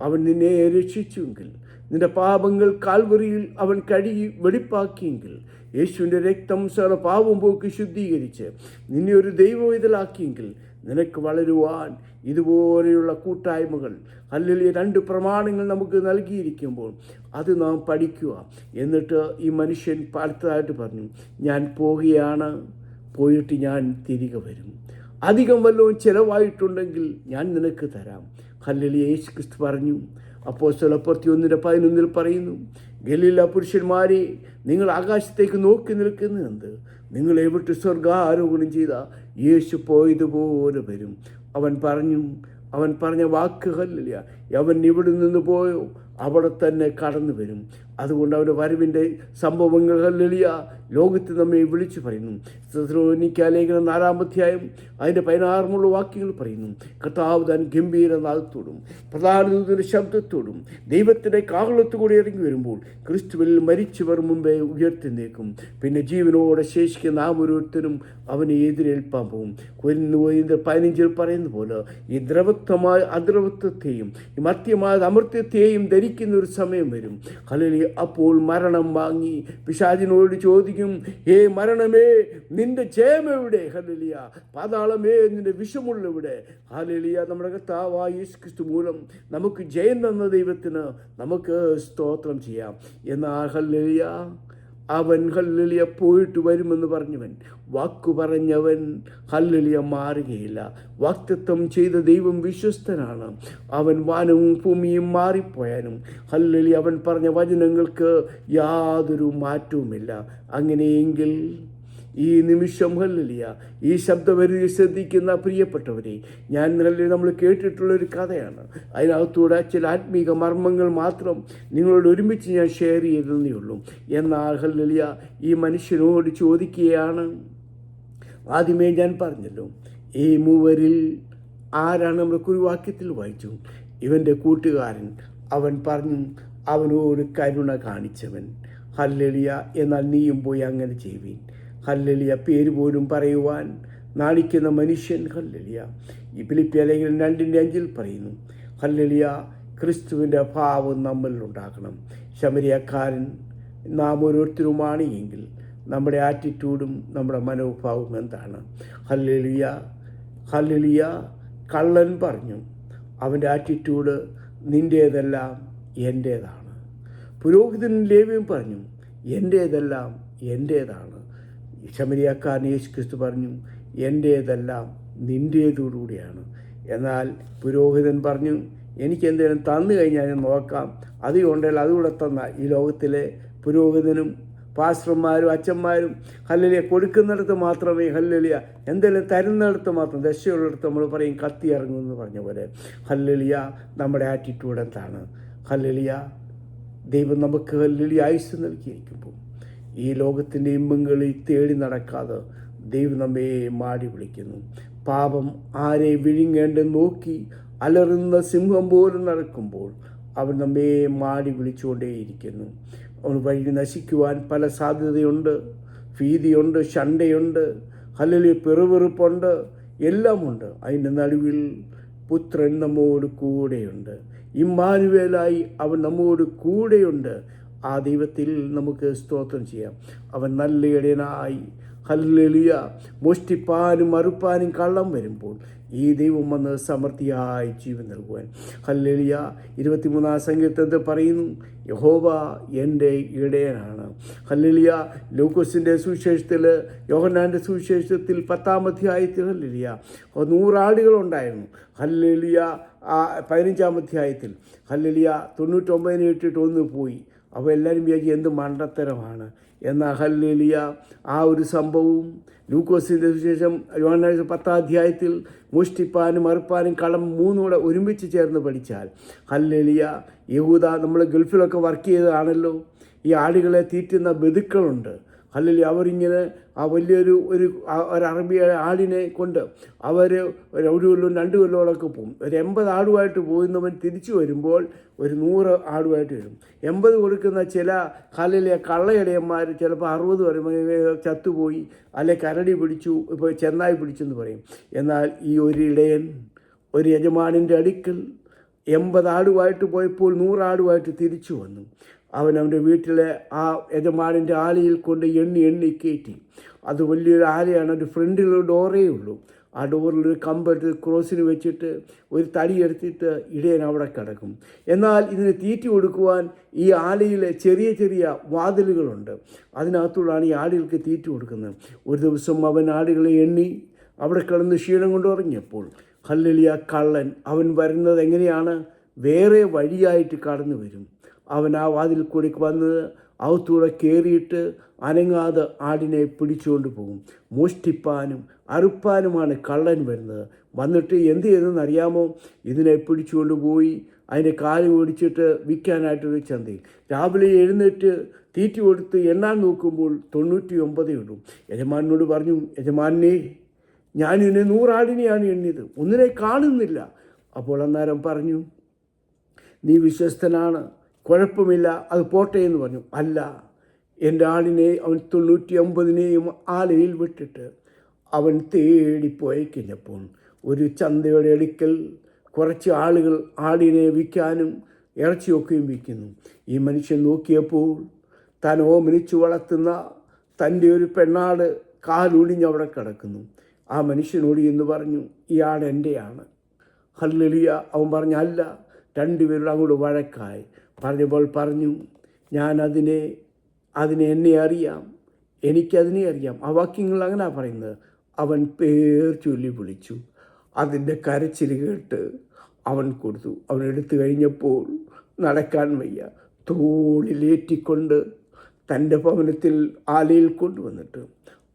അവൻ നിന്നെ രക്ഷിച്ചുവെങ്കിൽ, നിന്റെ പാപങ്ങൾ കാൽവറിയിൽ അവൻ കഴുകി വെടിപ്പാക്കിയെങ്കിൽ, യേശുവിൻ്റെ രക്തം സകല പാപം പോക്കി ശുദ്ധീകരിച്ച് നിന്നെ ഒരു ദൈവവിധലാക്കിയെങ്കിൽ, നിനക്ക് വളരുവാൻ ഇതുപോലെയുള്ള കൂട്ടായ്മകൾ, അല്ലെങ്കിൽ 2 പ്രമാണങ്ങൾ നമുക്ക് നൽകിയിരിക്കുമ്പോൾ അത് നാം പഠിക്കുക. എന്നിട്ട് ഈ മനുഷ്യൻ അടുത്തതായിട്ട് പറഞ്ഞു, ഞാൻ പോവുകയാണ്, പോയിട്ട് ഞാൻ തിരികെ വരും. അധികം വല്ലതും ചിലവായിട്ടുണ്ടെങ്കിൽ ഞാൻ നിനക്ക് തരാം. ഹല്ലേലൂയ. യേശു ക്രിസ്തു പറഞ്ഞു. അപ്പോസ്തലർ 1:11 പറയുന്നു, ഗലീല പുരുഷന്മാരെ, നിങ്ങൾ ആകാശത്തേക്ക് നോക്കി നിൽക്കുന്നത് നിങ്ങളെ വിട്ട് സ്വർഗാരോഹണം ചെയ്ത യേശു പോയതുപോലെ വരും. അവൻ പറഞ്ഞ വാക്ക് ഹല്ലേലൂയ. അവൻ ഇവിടെ നിന്ന് പോയോ അവിടെ തന്നെ കടന്നു വരും. അതുകൊണ്ട് അവൻ്റെ വരവിൻ്റെ സംഭവങ്ങൾ ഹല്ലേലൂയ ലോകത്ത് നമ്മെ വിളിച്ചു പറയുന്നു. തെസ്സലോനിക്ക ലേഖനം 4-ാം അധ്യായം അതിൻ്റെ 16 വാക്യങ്ങൾ പറയുന്നു, കർത്താവ് താൻ ഗംഭീരനാദത്തോടും പ്രധാന ദൂതന്റെ ശബ്ദത്തോടും ദൈവത്തിൻ്റെ കാഹളത്തുകൂടി ഇറങ്ങി വരുമ്പോൾ ക്രിസ്തുവിൽ മരിച്ചവർ മുമ്പേ ഉയർത്തിനേക്കും. പിന്നെ ജീവനോടെ ശേഷിക്കുന്ന നാം ഓരോരുത്തരും അവനെ എതിരേൽപ്പാൻ പോകും. കൊരിന്ത്യർ 15 പറയുന്ന പോലെ ഈ ദ്രവത്വമായ അദ്രവത്വത്തെയും ഈ മർത്യമായ അമർത്യത്തെയും ധരിക്കുന്ന ഒരു സമയം വരും. ഹല്ലേലൂയ. അപ്പോൾ മരണം വാങ്ങി പിശാചിനോട് ചോദിക്കും, ഹേ മരണമേ, നിന്റെ ജയമെവിടെ? ഹല്ലേലൂയ. പാതാളമേ, നിന്റെ വിഷമുള്ളവിടെ? ഹല്ലേലൂയ. നമ്മുടെ കർത്താവായ യേശു ക്രിസ്തു മൂലം നമുക്ക് ജയം തന്ന ദൈവത്തിന് നമുക്ക് സ്തോത്രം ചെയ്യാം. എന്നാൽ ഹല്ലേലൂയ അവൻ ഹല്ലേലൂയ പോയിട്ട് വരുമെന്ന് പറഞ്ഞവൻ, വാക്കു പറഞ്ഞവൻ ഹല്ലേലൂയ മാറുകയില്ല. വാഗ്ദത്തം ചെയ്ത ദൈവം വിശ്വസ്തനാണ്. അവൻ വാനവും ഭൂമിയും മാറിപ്പോയാലും ഹല്ലേലൂയ അവൻ പറഞ്ഞ വചനങ്ങൾക്ക് യാതൊരു മാറ്റവുമില്ല. അങ്ങനെയെങ്കിൽ ഈ നിമിഷം ഹല്ലേലൂയ ഈ ശബ്ദപരിധി ശ്രദ്ധിക്കുന്ന പ്രിയപ്പെട്ടവരെ, ഞാൻ നമ്മൾ കേട്ടിട്ടുള്ളൊരു കഥയാണ്. അതിനകത്തൂടെ ചില ആത്മീക മർമ്മങ്ങൾ മാത്രം നിങ്ങളോട് ഒരുമിച്ച് ഞാൻ ഷെയർ ചെയ്തതേ ഉള്ളൂ. എന്നാൽ ഹല്ലേലൂയ ഈ മനുഷ്യനോട് ചോദിക്കുകയാണ്. ആദ്യമേ ഞാൻ പറഞ്ഞല്ലോ, ഈ മൂവരിൽ ആരാണ്? നമ്മൾ കുറുവാക്യത്തിൽ വായിച്ചു, ഇവൻ്റെ കൂട്ടുകാരൻ. അവൻ പറഞ്ഞു, അവനോട് കരുണ കാണിച്ചവൻ. ഹല്ലേലൂയ. എന്നാൽ നീയും പോയി അങ്ങനെ ചെയ്യുവീൻ. ഹല്ലേലൂയ. പേര് പോലും പറയുവാൻ നാണിക്കുന്ന മനുഷ്യൻ. ഹല്ലേലൂയ. ഈ ഫിലിപ്പിയ ലേഖനം 2:5 പറയുന്നു, ഹല്ലേലൂയ ക്രിസ്തുവിൻ്റെ ഭാവം നമ്മളിലുണ്ടാക്കണം. ശമരിയക്കാരൻ നാം ഓരോരുത്തരുമാണ് എങ്കിൽ നമ്മുടെ ആറ്റിറ്റ്യൂഡും നമ്മുടെ മനോഭാവവും എന്താണ്? ഹല്ലേലൂയ. ഹല്ലേലൂയ. കള്ളൻ പറഞ്ഞു, അവൻ്റെ ആറ്റിറ്റ്യൂഡ് നിൻ്റേതെല്ലാം എൻ്റേതാണ്. പുരോഹിതൻ ലേവ്യൻ പറഞ്ഞു, എൻ്റേതെല്ലാം എൻ്റേതാണ്. ശമരിയക്കാരൻ യേശു ക്രിസ്തു പറഞ്ഞു, എൻ്റേതെല്ലാം നിൻ്റേതോടുകൂടിയാണ്. എന്നാൽ പുരോഹിതൻ പറഞ്ഞു, എനിക്ക് എന്തെങ്കിലും തന്നു കഴിഞ്ഞാൽ ഞാൻ നോക്കാം, അതുകൊണ്ടല്ല അതുകൂടെ തന്ന. ഈ ലോകത്തിലെ പുരോഹിതനും പാസ്റ്റർമാരും അച്ഛന്മാരും ഹല്ലേലൂയ കൊടുക്കുന്നിടത്ത് മാത്രമേ ഹല്ലേലൂയ, എന്തെങ്കിലും തരുന്നിടത്ത് മാത്രം, ദശയുള്ളിടത്ത് നമ്മൾ പറയും കത്തി ഇറങ്ങുമെന്ന് പറഞ്ഞ പോലെ ഹല്ലേലൂയ നമ്മുടെ ആറ്റിറ്റ്യൂഡ് എന്താണ്? ഹല്ലേലൂയ ദൈവം നമുക്ക് ഹല്ലേലൂയ ആയുസ്സ് നൽകിയിരിക്കുമ്പോൾ ഈ ലോകത്തിൻ്റെ ഇമ്പങ്ങളിൽ തേടി നടക്കാതെ ദൈവം നമ്മെ മാടി വിളിക്കുന്നു. പാപം ആരെ വിഴുങ്ങേണ്ടെന്ന് നോക്കി അലറുന്ന സിംഹം പോലും നടക്കുമ്പോൾ അവൻ നമ്മെ മാടി വിളിച്ചുകൊണ്ടേയിരിക്കുന്നു. അവൻ വഴി നശിക്കുവാൻ പല സാധ്യതയുണ്ട്, ഭീതിയുണ്ട്, ശണ്ടയുണ്ട്, ഹല്ലേലൂയ പെറുപെറുപ്പുണ്ട്, എല്ലാമുണ്ട്. അതിൻ്റെ നടുവിൽ പുത്രൻ നമ്മോട് കൂടെയുണ്ട്. ഇമ്മാനുവേലായി അവൻ നമ്മോട് കൂടെയുണ്ട്. ആ ദൈവത്തിൽ നമുക്ക് സ്തോത്രം ചെയ്യാം. അവൻ നല്ല ഇടയനായി ഹല്ലേലൂയ മോഷ്ടിപ്പാനും മറുപ്പാനും കള്ളം വരുമ്പോൾ ഈ ദൈവം വന്ന് സമൃദ്ധിയായി ജീവൻ നൽകുവാൻ. ഹല്ലേലൂയ 23-ാം സങ്കീർത്തനത്തിൽ പറയുന്നു, യഹോവ എൻ്റെ ഇടയനാണ്. ഹല്ലേലൂയ ലൂക്കോസിൻ്റെ സുവിശേഷത്തിൽ, യോഹന്നാൻ്റെ സുവിശേഷത്തിൽ 10-ാം അധ്യായത്തിൽ ഹല്ലേലൂയ 100 ആടുകളുണ്ടായിരുന്നു. ഹല്ലേലൂയ 15-ാം അധ്യായത്തിൽ ഹല്ലേലൂയ 99 ഇട്ടിട്ട് ഒന്ന് പോയി. അപ്പോൾ എല്ലാവരും വിചാരിക്കും എന്ത് മണ്ടത്തരമാണ്. എന്നാൽ ഹല്ലേലൂയ ആ ഒരു സംഭവവും ലൂക്കോസിൻ്റെ സുവിശേഷം യോഹന്നാൻ്റെ 10-ാം അധ്യായത്തിൽ മോഷ്ടിപ്പാനും മറുപ്പാനും കള്ളം 3 കൂടെ ഒരുമിച്ച് ചേർന്ന് പഠിച്ചാൽ ഹല്ലേലൂയ യഹൂദ നമ്മൾ ഗൾഫിലൊക്കെ വർക്ക് ചെയ്തതാണല്ലോ. ഈ ആടുകളെ തീറ്റുന്ന ബന്ധുക്കളുണ്ട്. ഹല്ലേലൂയ അവരിങ്ങനെ ആ വലിയൊരു അറബി ആടിനെ കൊണ്ട് അവർ ഒരു കൊല്ലം 2 കൊല്ലമൊക്കെ പോകും. ഒരു 80 ആടുമായിട്ട് പോകുന്നവൻ തിരിച്ചു വരുമ്പോൾ ഒരു 100 ആടുമായിട്ട് വരും. 80 കൊടുക്കുന്ന ചില ഹല്ലേലൂയ കള്ളയിടയന്മാർ ചിലപ്പോൾ 60 വരുമ്പോൾ ചത്തുപോയി, അല്ലെ കരടി പിടിച്ചു, ഇപ്പോൾ ചെന്നായി പിടിച്ചെന്ന് പറയും. എന്നാൽ ഈ ഒരു ഇടയൻ ഒരു യജമാനിൻ്റെ അടുക്കൽ 80 ആടുമായിട്ട് പോയപ്പോൾ 100 ആടുമായിട്ട് തിരിച്ചു വന്നു. അവൻ്റെ വീട്ടിലെ ആ യജമാനിൻ്റെ ആലയിൽ കൊണ്ട് എണ്ണി കയറ്റി. അത് വലിയൊരു ആലയാണ്. ഒരു ഫ്രണ്ടിലൊരു ഡോറേ ഉള്ളൂ. ആ ഡോറിലൊരു കമ്പെടുത്ത് ക്രോസിന് വെച്ചിട്ട് ഒരു തടി എടുത്തിട്ട് ഇടയൻ അവിടെ കിടക്കും. എന്നാൽ ഇതിന് തീറ്റി കൊടുക്കുവാൻ ഈ ആലയിൽ ചെറിയ ചെറിയ വാതിലുകളുണ്ട്. അതിനകത്തുള്ളതാണ് ഈ ആടുകൾക്ക് തീറ്റി കൊടുക്കുന്നത്. ഒരു ദിവസം അവൻ ആടുകളെ എണ്ണി അവിടെ കിടന്ന് ക്ഷീണം കൊണ്ട് ഉറങ്ങിയപ്പോൾ ഹല്ലേലൂയ കള്ളൻ അവൻ വരുന്നത് എങ്ങനെയാണ്? വേറെ വഴിയായിട്ട് കടന്നു വരും. അവൻ ആ വാതിൽ കൂടി വന്ന് അകത്തൂടെ കയറിയിട്ട് അനങ്ങാതെ ആടിനെ പിടിച്ചുകൊണ്ട് പോകും. മോഷ്ടിപ്പാനും അറുപ്പാനുമാണ് കള്ളൻ വരുന്നത്. വന്നിട്ട് എന്ത് ചെയ്തെന്ന് അറിയാമോ? ഇതിനെ പിടിച്ചുകൊണ്ട് പോയി അതിൻ്റെ കാല് ഓടിച്ചിട്ട് വിൽക്കാനായിട്ടൊരു ചന്തയിൽ രാവിലെ എഴുന്നേറ്റ് തീറ്റി കൊടുത്ത് എണ്ണാൻ നോക്കുമ്പോൾ 99 ഉള്ളൂ. യജമാനോട് പറഞ്ഞു, യജമാനെ ഞാനിതിനെ 100 ആടിനെയാണ് എണ്ണിയത്, ഒന്നിനെ കാണുന്നില്ല. അപ്പോൾ അന്നേരം പറഞ്ഞു, നീ വിശ്വസ്തനാണ്, കുഴപ്പമില്ല, അത് പോട്ടെ എന്ന് പറഞ്ഞു. അല്ല, എൻ്റെ ആടിനെ അവൻ 99നെയും ആലയിൽ വിട്ടിട്ട് അവൻ തേടിപ്പോയി കഴിഞ്ഞപ്പോൾ ഒരു ചന്തയുടെ അടുക്കൽ കുറച്ച് ആളുകൾ ആടിനെ വിൽക്കാനും ഇറച്ചിയൊക്കെയും വിൽക്കുന്നു. ഈ മനുഷ്യൻ നോക്കിയപ്പോൾ താൻ ഓമനിച്ചു വളർത്തുന്ന തൻ്റെ ഒരു പെണ്ണാട് കാലൊടിഞ്ഞ് അവിടെ കിടക്കുന്നു. ആ മനുഷ്യനോട് എന്ന് പറഞ്ഞു, ഈ ആട് എൻ്റെയാണ്. ഹല്ലേലൂയ. അവൻ പറഞ്ഞു, അല്ല. 2 പേരുടെ അങ്ങോട്ട് വഴക്കായി. പറഞ്ഞപ്പോൾ പറഞ്ഞു, ഞാൻ അതിനെ എന്നെ അറിയാം, എനിക്കതിനെ അറിയാം. ആ വാക്യങ്ങൾ അങ്ങനെ പറയുന്നത്. അവൻ പേർ ചൊല്ലി വിളിച്ചു. അതിൻ്റെ കരച്ചിൽ കേട്ട് അവൻ കൊടുത്തു. അവൻ എടുത്തു കഴിഞ്ഞപ്പോൾ നടക്കാൻ വയ്യ. തോളിലേറ്റിക്കൊണ്ട് തൻ്റെ ഭവനത്തിൽ ആലയിൽ കൊണ്ടുവന്നിട്ട്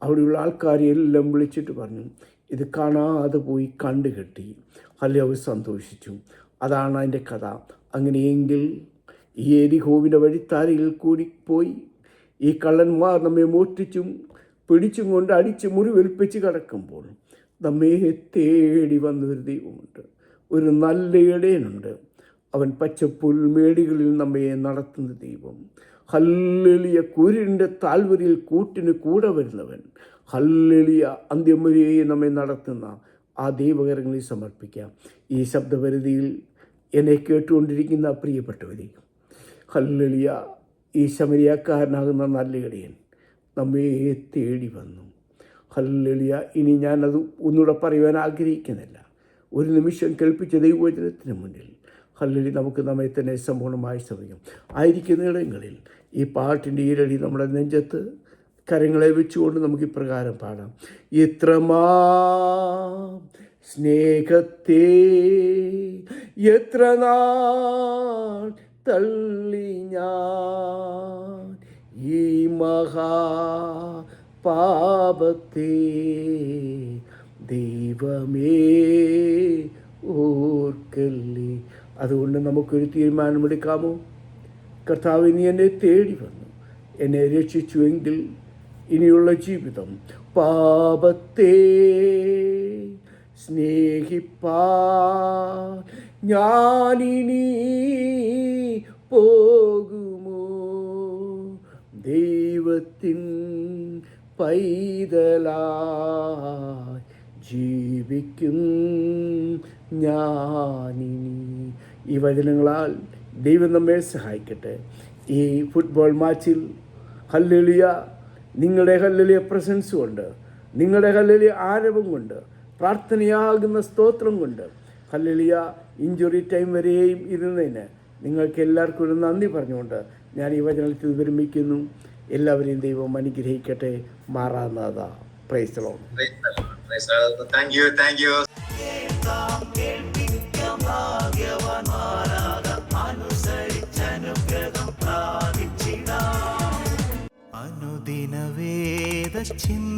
അവിടെയുള്ള ആൾക്കാരെ എല്ലാം വിളിച്ചിട്ട് പറഞ്ഞു, ഇത് കാണാതെ പോയി കണ്ടുകെട്ടി. അല്ലെ അവർ സന്തോഷിച്ചു. അതാണ് അതിൻ്റെ കഥ. അങ്ങനെയെങ്കിൽ ഈ എരിഹോവിൻ്റെ വഴിത്താരയിൽ കൂടി പോയി ഈ കള്ളന്മാർ നമ്മെ മോഷ്ടിച്ചും പിടിച്ചും കൊണ്ട് അടിച്ച് മുറിവേൽപ്പിച്ച് കിടക്കുമ്പോൾ നമ്മെ തേടി വന്നൊരു ദൈവമുണ്ട്. ഒരു നല്ല ഇടയനുണ്ട്. അവൻ പച്ചപ്പുൽമേടുകളിൽ നമ്മെ നടത്തുന്ന ദൈവം. ഹല്ലേലൂയ. കുരിൻ്റെ താഴ്വരയിൽ കൂട്ടിന് കൂടെ വരുന്നവൻ. ഹല്ലേലൂയ. അന്ത്യം വരെ നമ്മെ നടത്തുന്ന ആ ദൈവകരങ്ങളിൽ സമർപ്പിക്കാം. ഈ ശബ്ദപരിധിയിൽ എന്നെ കേട്ടുകൊണ്ടിരിക്കുന്ന പ്രിയപ്പെട്ടവരെ, ഹല്ലേലൂയ, ഈ ശമരിയാക്കാരനാകുന്ന നല്ല ഇടയൻ നമ്മെ തേടി വന്നു. ഹല്ലേലൂയ. ഇനി ഞാനത് ഒന്നുകൂടെ പറയുവാൻ ആഗ്രഹിക്കുന്നില്ല. ഒരു നിമിഷം കേൾപ്പിച്ച ദൈവവചനത്തിന് മുന്നിൽ ഹല്ലേലൂയ നമുക്ക് നമ്മെ തന്നെ സമ്പൂർണ്ണമായി സമയം ആയിരിക്കുന്ന ഇടങ്ങളിൽ ഈ പാട്ടിൻ്റെ ഈരടി നമ്മുടെ നെഞ്ചത്ത് കരങ്ങളെ വെച്ചുകൊണ്ട് നമുക്ക് ഇപ്രകാരം പാടാം. ഇത്രമാ സ്നേഹത്തെ എത്ര നാൾ തള്ളി ഞാൻ ഈ മഹാപാപത്തെ ദൈവമേ ഓർക്കല്ലേ. അതുകൊണ്ട് നമുക്കൊരു തീരുമാനമെടുക്കാമോ? കർത്താവ് നീ എന്നെ തേടി വന്നു, എന്നെ രക്ഷിച്ചുവെങ്കിൽ ഇനിയുള്ള ജീവിതം പാപത്തെ സ്നേഹിപ്പാൻ ഞാനിനി പോകുമോ? ദൈവത്തിൻ പൈതലായി ജീവിക്കും ഞാനിനി. ഈ വചനങ്ങളാൽ ദൈവം നമ്മെ സഹായിക്കട്ടെ. ഈ ഫുട്ബോൾ മാച്ചിൽ ഹല്ലേലൂയ, നിങ്ങളുടെ ഹല്ലേലൂയ പ്രസൻസ് കൊണ്ട്, നിങ്ങളുടെ ഹല്ലേലൂയ ആരവം കൊണ്ട്, പ്രാർത്ഥനയാകുന്ന സ്തോത്രം കൊണ്ട്, ഹല്ലേലൂയ ഇഞ്ചുറി ടൈം വരെയും ഇരുന്നതിന് നിങ്ങൾക്ക് എല്ലാവർക്കും ഒരു നന്ദി പറഞ്ഞുകൊണ്ട് ഞാൻ ഈ വചനത്തിൽ വിരമിക്കുന്നു. എല്ലാവരെയും ദൈവം അനുഗ്രഹിക്കട്ടെ. Maranatha. Praise the Lord. Thank you. അനുദിന വേദ ചിന്ത